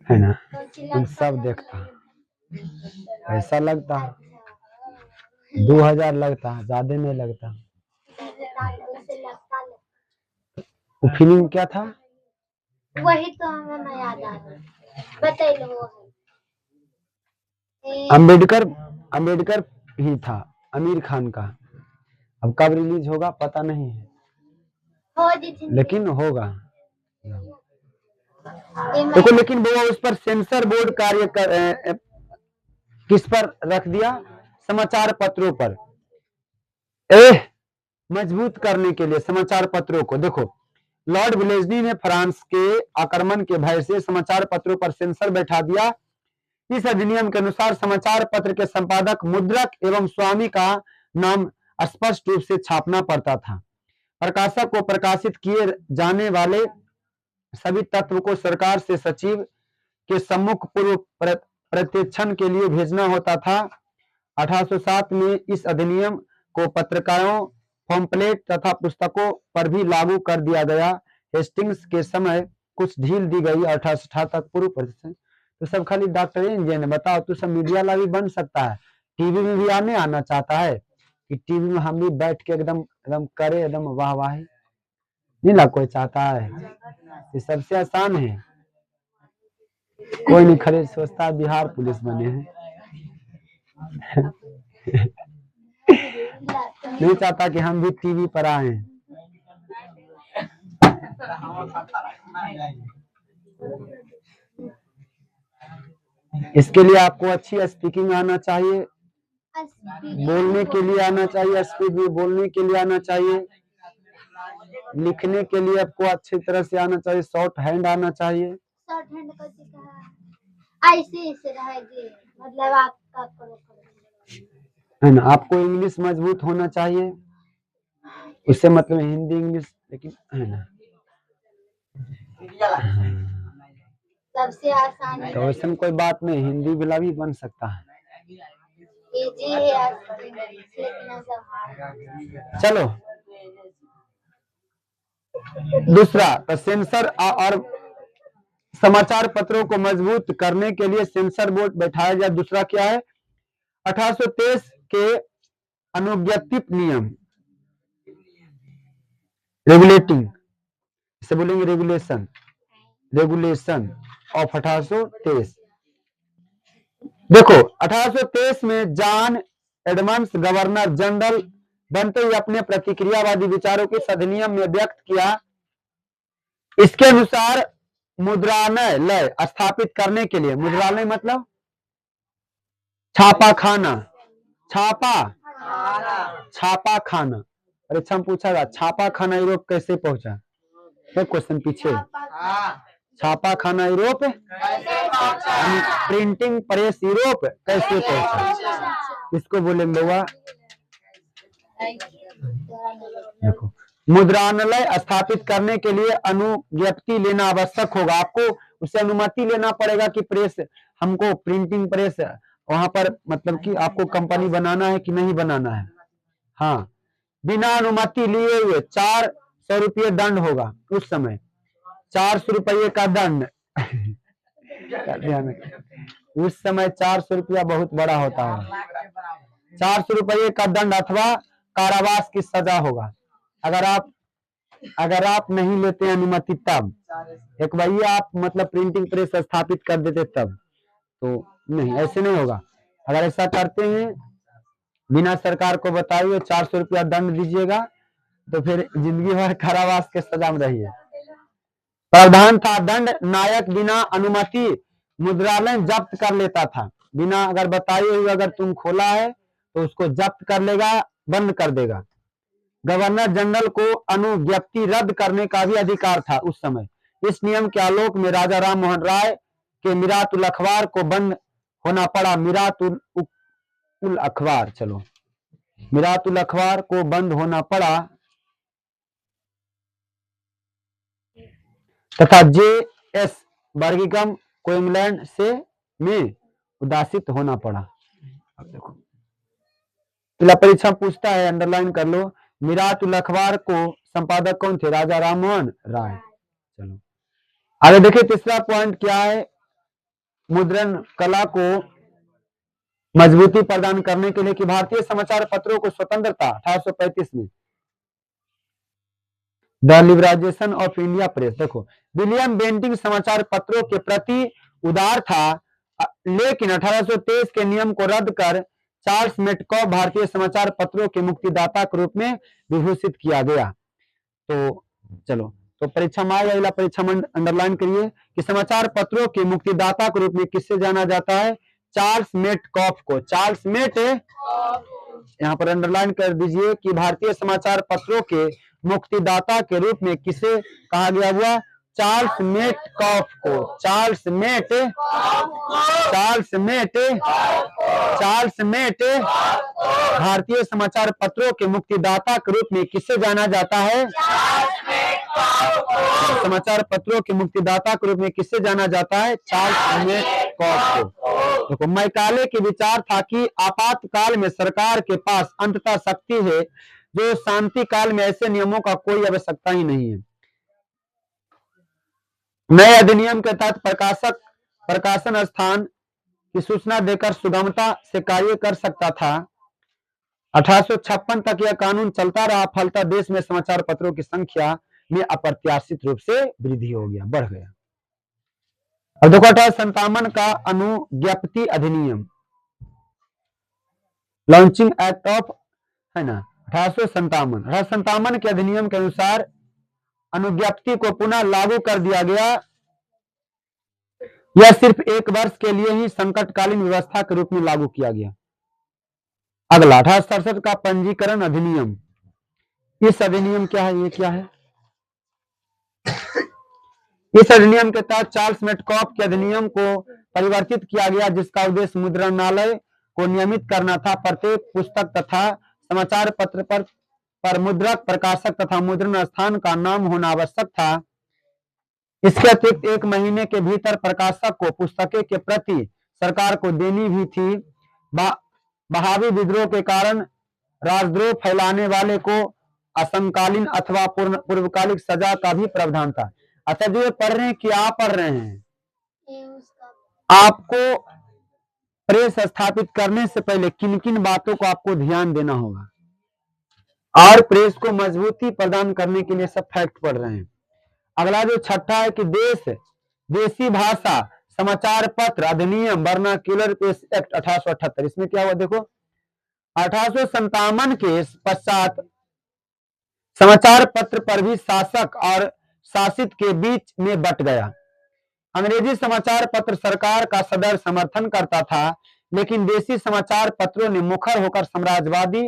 है ना, तुम सब देखता, ऐसा लगता 2000 लगता, ज्यादा नहीं लगता। वो फिल्म क्या था? वही तो हमें नहीं याद आ रहा, बताइए वो अंबेडकर ही था, आमिर खान का। अब कब रिलीज होगा पता नहीं है, लेकिन होगा। देखो लेकिन वो उस पर सेंसर बोर्ड कार्य कर किस पर रख दिया? समाचार पत्रों पर मजबूत करने के लिए समाचार पत्रों को। देखो लॉर्ड वेलेस्ली ने फ्रांस के आक्रमण के भय से समाचार पत्रों पर सेंसर बैठा दिया। इस अधिनियम के अनुसार समाचार पत्र के संपादक, मुद्रक एवं स्वामी का नाम स्पष्ट रूप से छापना पड़ता था। प्रकाशक को प्रकाशित किए जाने वाले सभी तत्व को सरकार से सचिव के सम्मुख पूर्व प्रत्यक्षण के लिए भेजना होता था। 1807 में इस अधिनियम को पत्रिकाओं, पम्पलेट तथा पुस्तकों पर भी लागू कर दिया गया। हेस्टिंग्स के समय कुछ ढील दी गई। 1860 तक पूर्व प्रत्यक्षण। तो सब खाली डॉक्टर इंजीनियर बताओ, तो सब मीडिया ला भी बन सकता है, टीवी में भी आना चाहता है कि टीवी में हम भी बैठ के एकदम करे एकदम वाहवाही, नहीं ना कोई चाहता है। ये सबसे आसान है, कोई नहीं खरीद सोचता है बिहार पुलिस बने हैं नहीं चाहता कि हम भी टीवी पर आए। इसके लिए आपको अच्छी स्पीकिंग आना चाहिए, बोलने के लिए आना चाहिए, स्पीड में बोलने के लिए आना चाहिए, लिखने के लिए आपको अच्छी तरह से आना चाहिए, शॉर्ट हैंड आना चाहिए। शॉर्ट हैंड ऐसे रहेगी, मतलब आपका है ना। आपको इंग्लिश मजबूत होना चाहिए, उससे मतलब हिंदी इंग्लिश, लेकिन है ना सबसे आसान तो वैसे कोई बात नहीं, हिंदी वाला भी बन सकता है। चलो दूसरा, तो सेंसर और समाचार पत्रों को मजबूत करने के लिए सेंसर बोर्ड बैठाया गया। दूसरा क्या है? 1823 के अनुज्ञप्ति नियम, रेगुलेटिंग, इसे बोलेंगे रेगुलेशन ऑफ 1823। देखो 1823 में जॉन एडमंड्स गवर्नर जनरल बनते हुए अपने प्रतिक्रियावादी विचारों के इस अधिनियम में व्यक्त किया। इसके अनुसार मुद्रणालय स्थापित करने के लिए, मुद्रणालय मतलब छापा खाना, छापा खाना। परीक्षा में पूछा गया छापा खाना यूरोप कैसे पहुंचा, है क्वेश्चन पीछे। छापा खाना यूरोप, प्रिंटिंग प्रेस यूरोप कैसे पहुंचा, इसको बोलेंगे हुआ। देखो मुद्रणालय स्थापित करने के लिए अनुज्ञप्ति लेना आवश्यक होगा। आपको उससे अनुमति लेना पड़ेगा कि प्रेस, हमको प्रिंटिंग प्रेस वहां पर मतलब कि आपको कंपनी बनाना है कि नहीं बनाना है। हाँ, बिना अनुमति लिए हुए 400 रुपये दंड होगा। उस समय 400 रुपये का दंड उस समय 400 रुपया बहुत बड़ा होता है। 400 रुपये का दंड अथवा कारावास की सजा होगा अगर आप नहीं लेते अनुमति तब। एक भाई आप मतलब प्रिंटिंग प्रेस स्थापित कर देते तब तो नहीं, ऐसे नहीं होगा। अगर ऐसा करते हैं बिना सरकार को बताए हुए 400 रुपया दंड दीजिएगा तो फिर जिंदगी भर कारावास के सजा में रहिए। प्रावधान था दंड नायक बिना अनुमति मुद्रालय जब्त कर लेता था। बिना अगर बताए हुए अगर तुम खोला है तो उसको जब्त कर लेगा, बंद कर देगा। गवर्नर जनरल को अनुज्ञप्ति रद्द करने का भी अधिकार था उस समय। इस नियम के आलोक में राजा राम मोहन राय के मीरात उल अखबार को बंद होना पड़ा। मीरात उल अखबार, चलो मीरात उल अखबार को बंद होना पड़ा तथा जे.एस. बर्गिंघम को इंग्लैंड से में उदासित होना पड़ा। अब देखो पहला परीक्षा पूछता है, अंडरलाइन कर लो। मीरात उल अखबार को संपादक कौन थे? राजा राम मोहन राय। चलो आगे देखिए तीसरा पॉइंट क्या है, मुद्रण कला को मजबूती प्रदान करने के लिए कि भारतीय समाचार पत्रों को स्वतंत्रता 1835 में the liberalisation of India press. देखो विलियम बेंटिंग समाचार पत्रों के प्रति उदार था, लेकिन 1823 के नियम को रद्द कर चार्ल्स मेटकॉफ भारतीय समाचार पत्रों के मुक्तिदाता के रूप में विभूषित किया गया। तो चलो तो परीक्षा में आएगा, परीक्षा में अंडरलाइन करिए कि समाचार पत्रों के मुक्तिदाता के रूप में किससे जाना जाता है? चार्ल्स मेटकॉफ को। चार्ल्स मेट यहाँ पर अंडरलाइन कर दीजिए कि भारतीय समाचार पत्रों के मुक्तिदाता के रूप में किसे कहा गया हुआ? चार्ल्स मेटकॉफ को। चार्ल्स मेट भारतीय समाचार पत्रों के मुक्तिदाता के रूप में किससे जाना जाता है? समाचार पत्रों के मुक्तिदाता के रूप में किससे जाना जाता है? चार्ल्स मेटकॉफ को। देखो मैकाले के विचार था कि आपातकाल में सरकार के पास अंततः शक्ति है जो शांति काल में ऐसे नियमों का कोई आवश्यकता ही नहीं है। नए अधिनियम के तहत प्रकाशन स्थान की सूचना देकर सुगमता से कार्य कर सकता था। 1856 तक यह कानून चलता रहा, फलतः देश में समाचार पत्रों की संख्या में अप्रत्याशित रूप से वृद्धि हो गया, बढ़ गया। अब देखो 1857 का अनुज्ञप्ति अधिनियम, लॉन्चिंग एक्ट ऑफ, है ना, 1857 के अधिनियम के अनुसार अनुज्ञप्ति को पुनः लागू कर दिया गया। यह सिर्फ 1 वर्ष के लिए ही संकटकालीन व्यवस्था के रूप में लागू किया गया। अगला 1867 का पंजीकरण अधिनियम। इस अधिनियम क्या है? ये क्या है? इस अधिनियम के तहत चार्ल्स मेटकॉफ के अधिनियम को परिवर्तित किया गया, जिसका उद्देश्य मुद्रणालय को नियमित करना था। प्रत्येक पुस्तक तथा समाचार पत्र पर मुद्रक, प्रकाशक तथा मुद्रण स्थान का नाम होना आवश्यक था। इसके अतिरिक्त 1 महीने के भीतर प्रकाशक को पुस्तकें के प्रति सरकार को देनी भी थी। बहावी विद्रोह के कारण राजद्रोह फैलाने वाले को असमकालीन अथवा पूर्वकालिक सजा का भी प्रावधान था। अच्छा जो ये पढ़ रहे हैं, क्या पढ़ रहे हैं? आपको प्रेस स्थापित करने से पहले किन किन बातों को आपको ध्यान देना होगा और प्रेस को मजबूती प्रदान करने के लिए सब फैक्ट पढ़ रहे हैं। अगला जो छठा है कि देसी भाषा समाचार पत्र अधिनियम वर्नाक्यूलर प्रेस एक्ट 1878। इसमें क्या हुआ देखो, 1857 के पश्चात समाचार पत्र पर भी शासक और शासित के बीच में बट गया। अंग्रेजी समाचार पत्र सरकार का सदैव समर्थन करता था, लेकिन देसी समाचार पत्रों ने मुखर होकर साम्राज्यवादी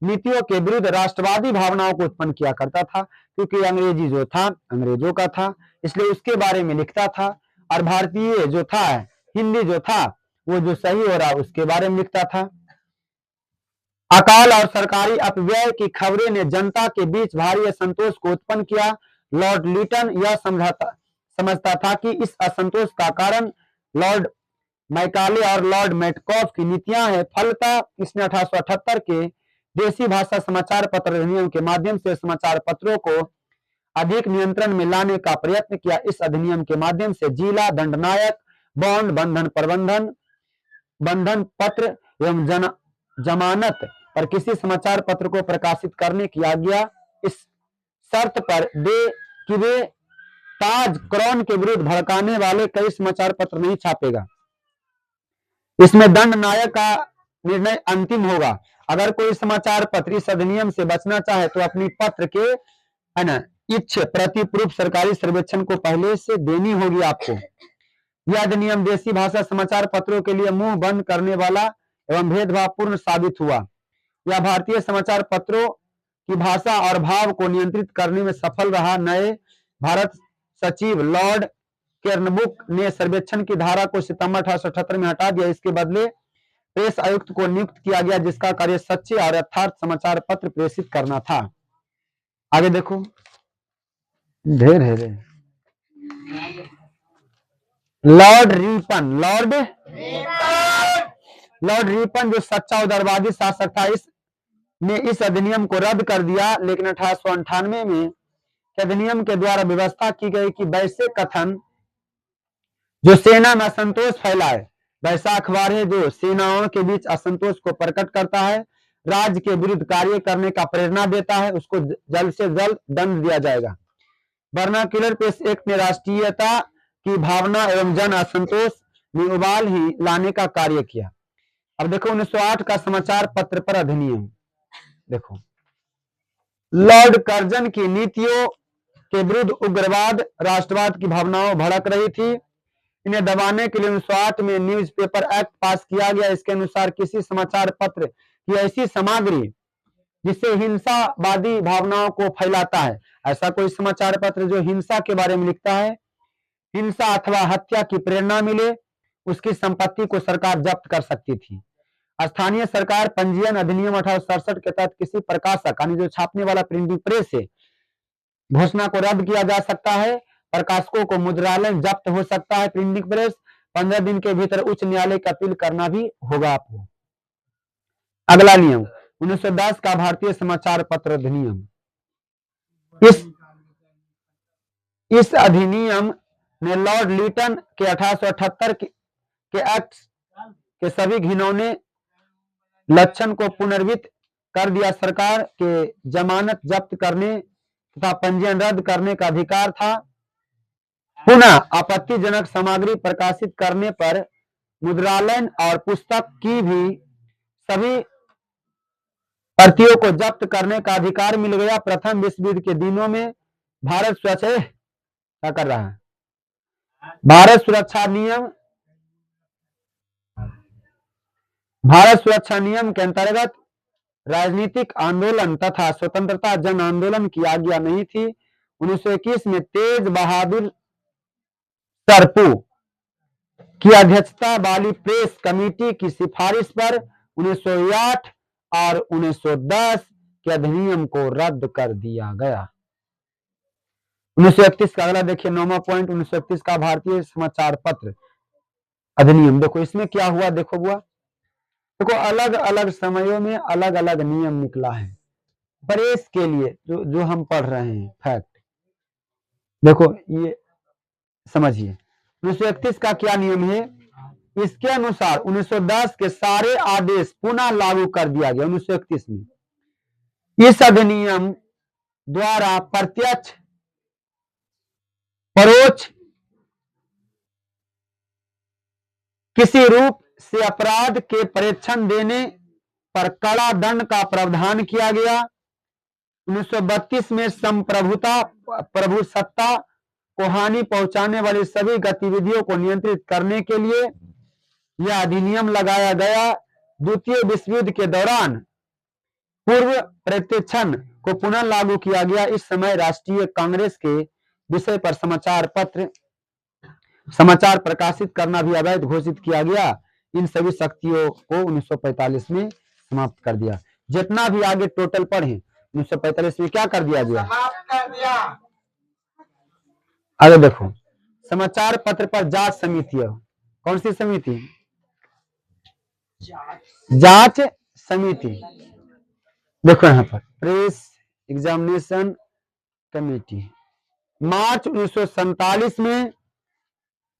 नीतियों के विरुद्ध राष्ट्रवादी भावनाओं को उत्पन्न किया करता था, क्योंकि अंग्रेजी जो था अंग्रेजों का था, इसलिए उसके बारे में लिखता था, और भारतीय जो था हिंदी जो था वो जो सही हो रहा उसके बारे में लिखता था। अकाल और सरकारी अपव्यय की खबरें ने जनता के बीच भारी असंतोष को उत्पन्न किया। लॉर्ड लिटन यह समझता था कि इस असंतोष का कारण लॉर्ड मैकाले और लॉर्ड मेटकॉफ की नीतियां हैं। फलतः इसने 1878 के देसी भाषा समाचार पत्र अधिनियम के माध्यम से समाचार पत्रों को अधिक नियंत्रण में लाने का प्रयत्न किया। इस अधिनियम के माध्यम से जिला, दंडनायक, बॉन्ड, बंधन प्रबंधन, बंधन पत्र एवं जमानत पर किसी समाचार पत्र को प्रकाशित करने की आज्ञा इस शर्त पर दे कि वे ताज क्राउन के विरुद्ध भड़काने वाले कई समाचार पत्र नहीं छापेगा। इसमें दंड नायक का निर्णय अंतिम होगा। अगर कोई समाचार पत्र इस अधिनियम से बचना चाहे तो अपनी पत्र के है ना इच्छ प्रति प्रूफ सरकारी सर्वेक्षण को पहले से देनी होगी आपको। यह अधिनियम देशी भाषा समाचार पत्रों के लिए मुंह बंद करने वाला एवं भेदभावपूर्ण साबित हुआ। यह भारतीय समाचार पत्रों की भाषा और भाव को नियंत्रित करने में सफल रहा। नए भारत सचिव लॉर्ड केर्नबुक ने सर्वेक्षण की धारा को सितंबर 1878 में हटा दिया। इसके बदले प्रेस आयुक्त को नियुक्त किया गया, जिसका कार्य सच्चे और यथार्थ समाचार पत्र प्रेषित करना था। आगे देखो, ढेर है रे। लॉर्ड रिपन जो सच्चा उदारवादी शासक था, इसने इस अधिनियम को रद्द कर दिया। लेकिन 1898 में अधिनियम के द्वारा व्यवस्था की गई कि वैसे कथन जो सेना में असंतोष फैलाए, वैसा अखबार है जो सेनाओं के बीच असंतोष को प्रकट करता है, राज्य के विरुद्ध कार्य करने का प्रेरणा देता है, उसको जल्द से जल्द दंड दिया जाएगा। वर्नाक्युलर प्रेस एक्ट ने राष्ट्रीयता की भावना एवं जन असंतोष में उबाल ही लाने का कार्य किया। अब देखो 1908 का समाचार पत्र पर अधिनियम। देखो, लॉर्ड कर्जन की नीतियों के विरुद्ध उग्रवाद राष्ट्रवाद की भावनाओं भड़क रही थी। इन्हें दबाने के लिए 1908 में न्यूज़पेपर एक्ट पास किया गया। इसके अनुसार किसी समाचार पत्र की ऐसी सामग्री जिससे हिंसावादी भावनाओं को फैलाता है, ऐसा कोई समाचार पत्र जो हिंसा के बारे में लिखता है, हिंसा अथवा हत्या की प्रेरणा मिले, उसकी संपत्ति को सरकार जब्त कर सकती थी। स्थानीय सरकार पंजीयन अधिनियम 1867 के तहत किसी प्रकाशक यानी जो छापने वाला प्रिंटिंग प्रेस है, घोषणा को रद्द किया जा सकता है। प्रकाशकों को मुद्रालय जब्त हो सकता है। प्रिंटिंग प्रेस 15 दिन के भीतर उच्च न्यायालय का अपील करना भी होगा आपको। अगला नियम 1910 का भारतीय समाचार पत्र अधिनियम। इस अधिनियम ने लॉर्ड लीटन के 1878 के एक्ट के सभी घिनौने लक्षण को पुनर्वित कर दिया। सरकार के जमानत जब्त करने तथा पंजीयन रद्द करने का अधिकार था। पुनः आपत्तिजनक सामग्री प्रकाशित करने पर मुद्रालय और पुस्तक की भी सभी प्रतियों को जब्त करने का अधिकार मिल गया। प्रथम विश्व युद्ध के दिनों में भारत क्या कर रहा है? भारत सुरक्षा नियम के अंतर्गत राजनीतिक आंदोलन तथा स्वतंत्रता जन आंदोलन की आज्ञा नहीं थी। 1921 में तेज बहादुर सरपू की अध्यक्षता वाली प्रेस कमेटी की सिफारिश पर 1908 और 1910 के अधिनियम को रद्द कर दिया गया। 1931 का अगला देखिए 9वां पॉइंट, 1931 का भारतीय समाचार पत्र अधिनियम। देखो इसमें क्या हुआ, देखो बुआ, देखो अलग अलग समयों में अलग अलग नियम निकला है प्रेस के लिए, जो हम पढ़ रहे हैं फैक्ट। देखो ये समझिए 1931 का क्या नियम है। इसके अनुसार 1910 के सारे आदेश पुनः लागू कर दिया गया 1931 में। इस अधिनियम द्वारा प्रत्यक्ष परोक्ष किसी रूप से अपराध के प्रेक्षण देने पर कड़ा दंड का प्रावधान किया गया। 1932 में प्रभुसत्ता को हानि पहुंचाने वाली सभी गतिविधियों को नियंत्रित करने के लिए यह अधिनियम लगाया गया। द्वितीय विश्व युद्ध के दौरान पूर्व प्रेक्षण को पुनः लागू किया गया। इस समय राष्ट्रीय कांग्रेस के विषय पर समाचार प्रकाशित करना भी अवैध घोषित किया गया। इन सभी शक्तियों को 1945 में समाप्त कर दिया। जितना भी आगे टोटल पढ़े 1945 में क्या कर दिया गया, समाप्त कर दिया। आगे देखो समाचार पत्र पर जांच समिति, कौन सी समिति? जांच समिति। देखो यहाँ पर प्रेस एग्जामिनेशन कमेटी। मार्च 1947 में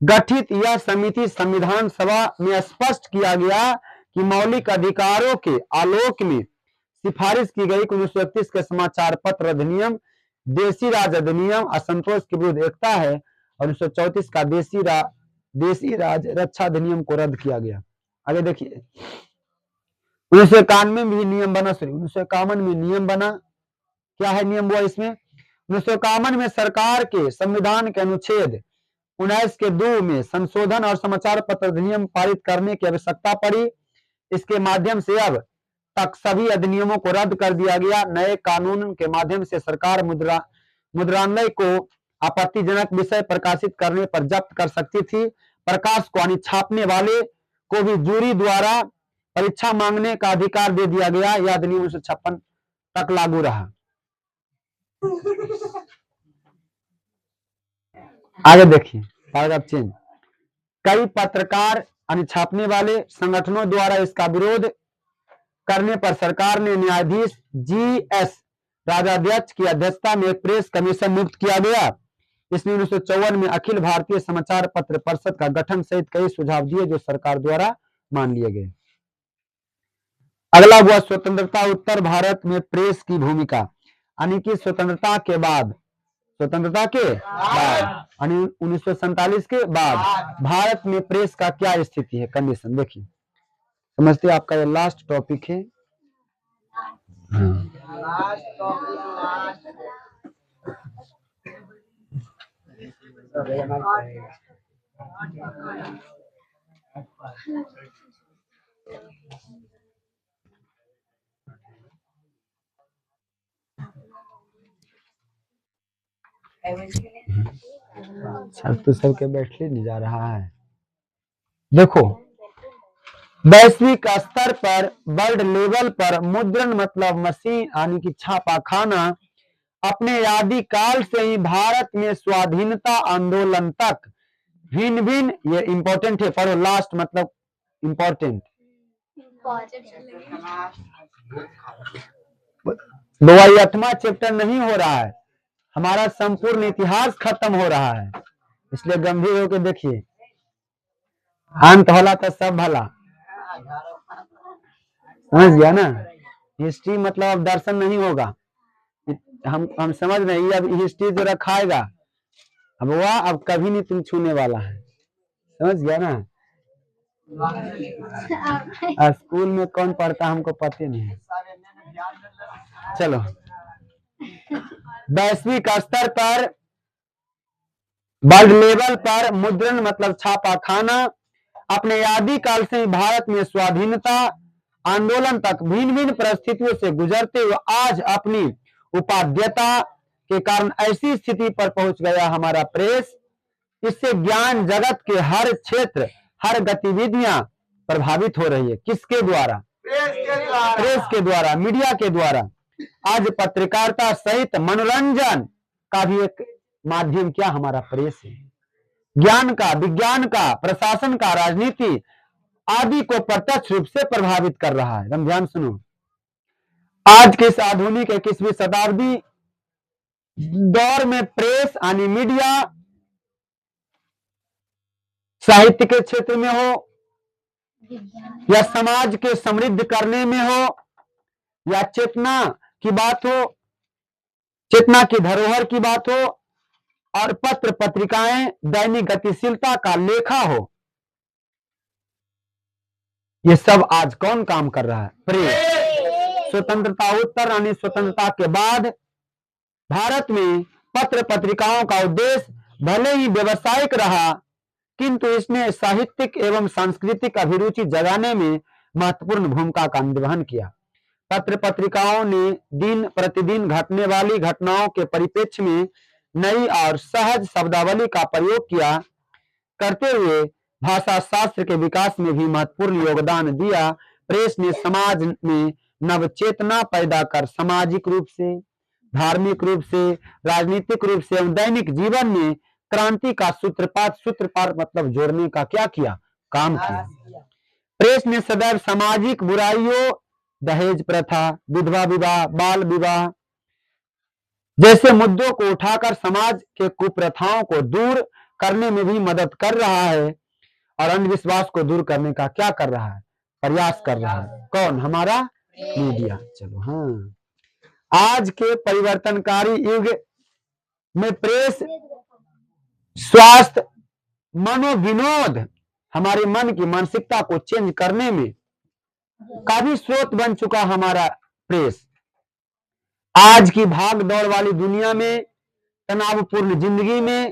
गठित यह समिति संविधान सभा में स्पष्ट किया गया कि मौलिक अधिकारों के आलोक में सिफारिश की गई कि 1931 के समाचार पत्र अधिनियम देशी राज अधिनियम असंतोष के विरुद्ध एकता है और 1934 का देशी राज रक्षा अधिनियम को रद्द किया गया। आगे देखिए 1991 में भी नियम बना, 1951 में नियम बना। क्या है नियम हुआ इसमें? 1951 में सरकार के संविधान के अनुच्छेद 19 के 2 में संशोधन और समाचार पत्र अधिनियम पारित करने की आवश्यकता पड़ी। इसके माध्यम से अब तक सभी अधिनियमों को रद्द कर दिया गया। नए कानून के माध्यम से सरकार मुद्रणालय को आपत्तिजनक विषय प्रकाशित करने पर जब्त कर सकती थी। प्रकाश को यानी छापने वाले को भी जूरी द्वारा परीक्षा मांगने का अधिकार दे दिया गया। यह अधिनियम 1956 तक लागू रहा। आगे देखिए पैराग्राफ चेंज। कई पत्रकार यानी छापने वाले संगठनों द्वारा इसका विरोध करने पर सरकार ने न्यायाधीश GS राजाध्यक्ष की अध्यक्षता में एक प्रेस कमीशन नियुक्त किया गया। इसने 1954 में अखिल भारतीय समाचार पत्र परिषद का गठन सहित कई सुझाव दिए जो सरकार द्वारा मान लिए गए। अगला हुआ स्वतंत्रता उत्तर भारत में प्रेस की भूमिका, यानी कि स्वतंत्रता के बाद यानी 1947 के बाद भारत में प्रेस का क्या स्थिति है, कंडीशन देखिए। समझते आपका ये लास्ट टॉपिक है। तो सबके बैठे नहीं जा रहा है। देखो वैश्विक स्तर पर वर्ल्ड लेवल पर मुद्रण मतलब मशीन यानी कि छापाखाना अपने आदि काल से ही भारत में स्वाधीनता आंदोलन तक भिन्न भिन्न, ये इंपॉर्टेंट है, पढ़ो लास्ट मतलब इंपॉर्टेंट। 8वां चैप्टर नहीं हो रहा है, हमारा संपूर्ण इतिहास खत्म हो रहा है, इसलिए गंभीर होकर देखिए। अंत होला तो सब भला, समझ गया ना। हिस्ट्री मतलब अब दर्शन नहीं होगा, हम समझ रहे हैं। अब हिस्ट्री जो रखाएगा अब वह अब कभी नहीं तुम छूने वाला है, समझ गया ना। स्कूल में कौन पढ़ता हमको पता नहीं है। चलो वैश्विक स्तर पर वर्ल्ड लेवल पर मुद्रण मतलब छापाखाना अपने आदिकाल से भारत में स्वाधीनता आंदोलन तक भिन्न भिन्न परिस्थितियों से गुजरते हुए आज अपनी उपाध्यता के कारण ऐसी स्थिति पर पहुंच गया हमारा प्रेस। इससे ज्ञान जगत के हर क्षेत्र हर गतिविधियां प्रभावित हो रही है। किसके द्वारा? प्रेस के द्वारा, मीडिया के द्वारा। आज पत्रकारिता सहित मनोरंजन का भी एक माध्यम क्या हमारा प्रेस है। ज्ञान का, विज्ञान का, प्रशासन का, राजनीति आदि को प्रत्यक्ष रूप से प्रभावित कर रहा है। हम ध्यान सुनो, आज के इस आधुनिक 21वीं शताब्दी दौर में प्रेस यानी मीडिया साहित्य के क्षेत्र में हो या समाज के समृद्ध करने में हो या चेतना की बात हो, चेतना की धरोहर की बात हो, और पत्र पत्रिकाएं दैनिक गतिशीलता का लेखा हो, ये सब आज कौन काम कर रहा है? प्रेस। स्वतंत्रता उत्तर यानी स्वतंत्रता के बाद भारत में पत्र पत्रिकाओं का उद्देश्य भले ही व्यवसायिक रहा, किंतु इसने साहित्यिक एवं सांस्कृतिक अभिरुचि जगाने में महत्वपूर्ण भूमिका का निर्वहन किया। पत्र पत्रिकाओं ने दिन प्रतिदिन घटने वाली घटनाओं के परिप्रेक्ष्य में नई और सहज शब्दावली का प्रयोग किया, करते हुए भाषा शास्त्र के विकास में भी महत्वपूर्ण योगदान दिया। प्रेस ने समाज में नवचेतना पैदा कर सामाजिक रूप से, धार्मिक रूप से, राजनीतिक रूप से एवं दैनिक जीवन में क्रांति का सूत्रपात मतलब जोड़ने का क्या किया? काम किया। प्रेस ने सदैव सामाजिक बुराइयों, दहेज प्रथा, विधवा विवाह, बाल विवाह जैसे मुद्दों को उठाकर समाज के कुप्रथाओं को दूर करने में भी मदद कर रहा है और अंधविश्वास को दूर करने का क्या कर रहा है? प्रयास कर रहा है। कौन? हमारा मीडिया। चलो हाँ, आज के परिवर्तनकारी युग में प्रेस स्वास्थ्य, मनोविनोद, हमारे मन की मानसिकता को चेंज करने में का भी स्रोत बन चुका हमारा प्रेस। आज की भाग दौड़ वाली दुनिया में तनावपूर्ण जिंदगी में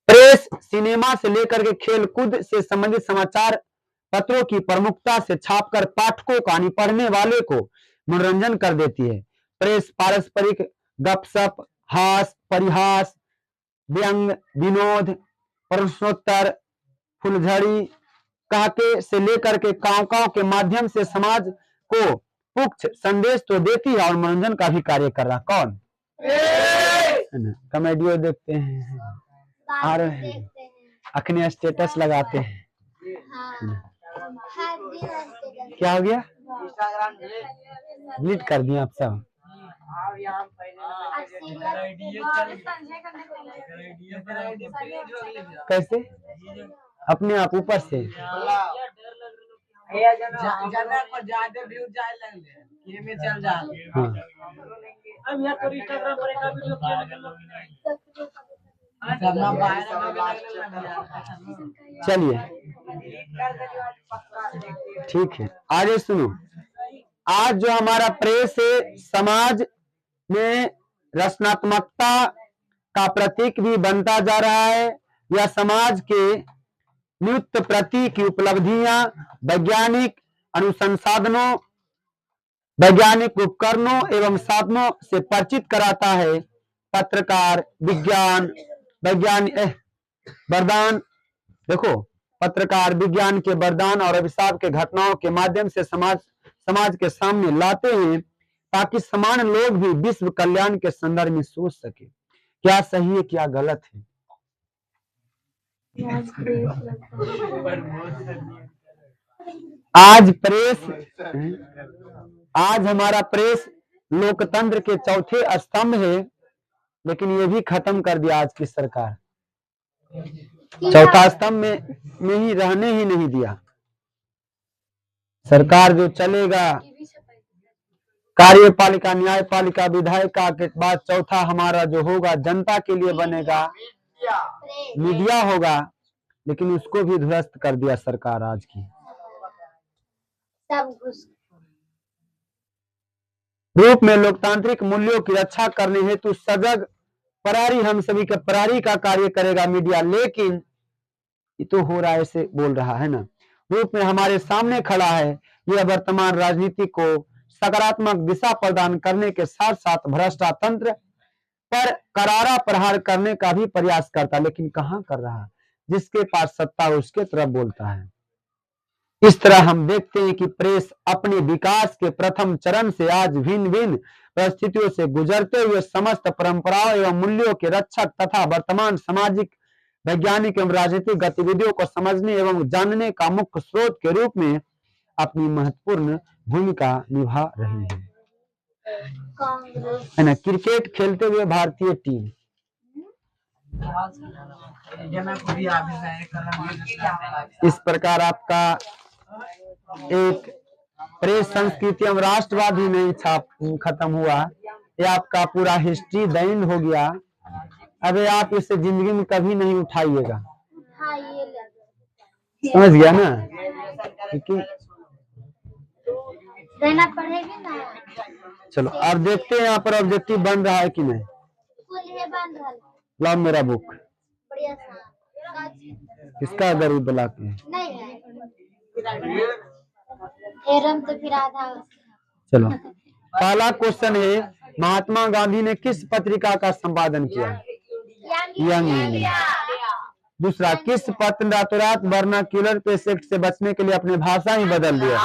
प्रेस सिनेमा से लेकर के खेल कूद से संबंधित समाचार पत्रों की प्रमुखता से छापकर पाठकों का यानी पढ़ने वाले को मनोरंजन कर देती है। प्रेस पारस्परिक गपशप, हास, परिहास, व्यंग, विनोद, प्रश्नोत्तर, फुलझड़ी, कहके से लेकर के कांव के माध्यम से समाज को पुख्त संदेश तो देती है और मनोरंजन का भी कार्य कर रहा। कौन? कॉमेडियो देखते हैं, आ रहे हैं, देखते हैं। अखने स्टेटस लगाते हैं। हाँ। हर दिन हंसते क्या हो गया? इंस्टाग्राम डिलीट कर दिया आप सब। कैसे? अपने आप ऊपर से चलिए ठीक है, आगे सुनो। आज जो हमारा प्रेस है समाज में रचनात्मकता का प्रतीक भी बनता जा रहा है। यह समाज के नियुक्त प्रति की उपलब्धियां, वैज्ञानिक अनुसंसाधनों, वैज्ञानिक उपकरणों एवं साधनों से परिचित कराता है। पत्रकार विज्ञान वरदान, देखो, पत्रकार विज्ञान के वरदान और अभिशाप के घटनाओं के माध्यम से समाज के सामने लाते हैं ताकि समान लोग भी विश्व कल्याण के संदर्भ में सोच सके क्या सही है क्या गलत है। आज हमारा प्रेस लोकतंत्र के चौथे स्तंभ है, लेकिन ये भी खत्म कर दिया आज की सरकार। चौथा स्तंभ में ही रहने ही नहीं दिया। सरकार जो चलेगा, कार्यपालिका, न्यायपालिका, विधायिका के बाद चौथा हमारा जो होगा जनता के लिए बनेगा, मीडिया होगा, लेकिन उसको भी ध्वस्त कर दिया सरकार आज की। रूप में लोकतांत्रिक मूल्यों की रक्षा करने हेतु सजग परारी, हम सभी के परारी का कार्य करेगा मीडिया, लेकिन ये तो हो रहा है ऐसे बोल रहा है ना। रूप में हमारे सामने खड़ा है, यह वर्तमान राजनीति को सकारात्मक दिशा प्रदान करने के साथ साथ भ्रष्टातंत्र पर करारा प्रहार करने का भी प्रयास करता, लेकिन कहां कर रहा है। जिसके पास सत्ता उसके तरफ बोलता है। इस तरह हम देखते हैं कि प्रेस अपने विकास के प्रथम चरण से आज भिन्न भिन्न परिस्थितियों से गुजरते हुए समस्त परंपराओं एवं मूल्यों के रक्षक तथा वर्तमान सामाजिक, वैज्ञानिक एवं राजनीतिक गतिविधियों को समझने एवं जानने का मुख्य स्रोत के रूप में अपनी महत्वपूर्ण भूमिका निभा रही है ना। क्रिकेट खेलते हुए भारतीय टीम, इस प्रकार आपका एक प्रेस संस्कृति एवं राष्ट्रवाद ही नहीं खत्म हुआ, ये आपका पूरा हिस्ट्री दैन हो गया। अबे आप इसे जिंदगी में कभी नहीं उठाइएगा, समझ गया ना। क्योंकि देना पड़ेगा ना। चलो अब देखते हैं यहाँ पर ऑब्जेक्टिव बन रहा है कि नहीं। लाओ मेरा बुक, किसका गरीब ब्लॉक है तो फिर आधा। चलो पहला क्वेश्चन है, महात्मा गांधी ने किस पत्रिका का संपादन किया? Young India. दूसरा, किस पत्र रातों रात वर्नाक्यूलर प्रेस एक्ट से बचने के लिए अपने भाषा ही बदल दिया?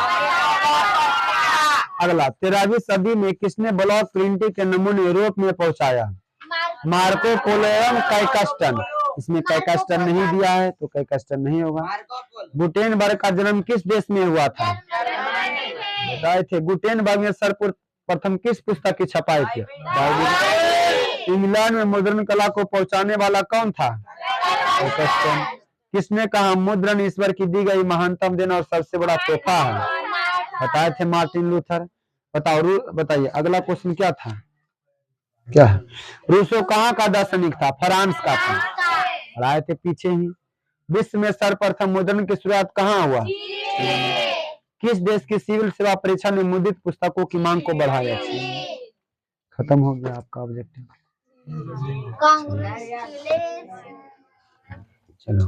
अगला, 13वीं सदी में किसने ब्लॉक प्रिंटिंग के नमूने यूरोप में पहुंचाया? मार्को पोलो एवं कैकस्टन। इसमें कैकस्टन नहीं दिया है तो कैकस्टन नहीं होगा। गुटेनबर्ग का जन्म किस देश में हुआ था? बताए थे। गुटेनबर्ग ने सर्वप्रथम किस पुस्तक की छपाई की? इंग्लैंड में मुद्रण कला को पहुंचाने वाला कौन था? कैकस्टन। किसने कहा मुद्रण ईश्वर की दी गई महानतम देन और सबसे बड़ा तोहफा है? बताए थे मार्टिन लूथर। बताइए अगला क्वेश्चन क्या था? क्या है? रूसो कहाँ का दार्शनिक था? फ्रांस का था। पढ़ाए थे पीछे ही। विश्व में सर्वप्रथम मुद्रण की शुरुआत कहाँ हुआ? किस देश की सिविल सेवा परीक्षा ने मुद्रित पुस्तकों की मांग को बढ़ाया? खत्म हो गया आपका ऑब्जेक्टिव। Congratulations. चलो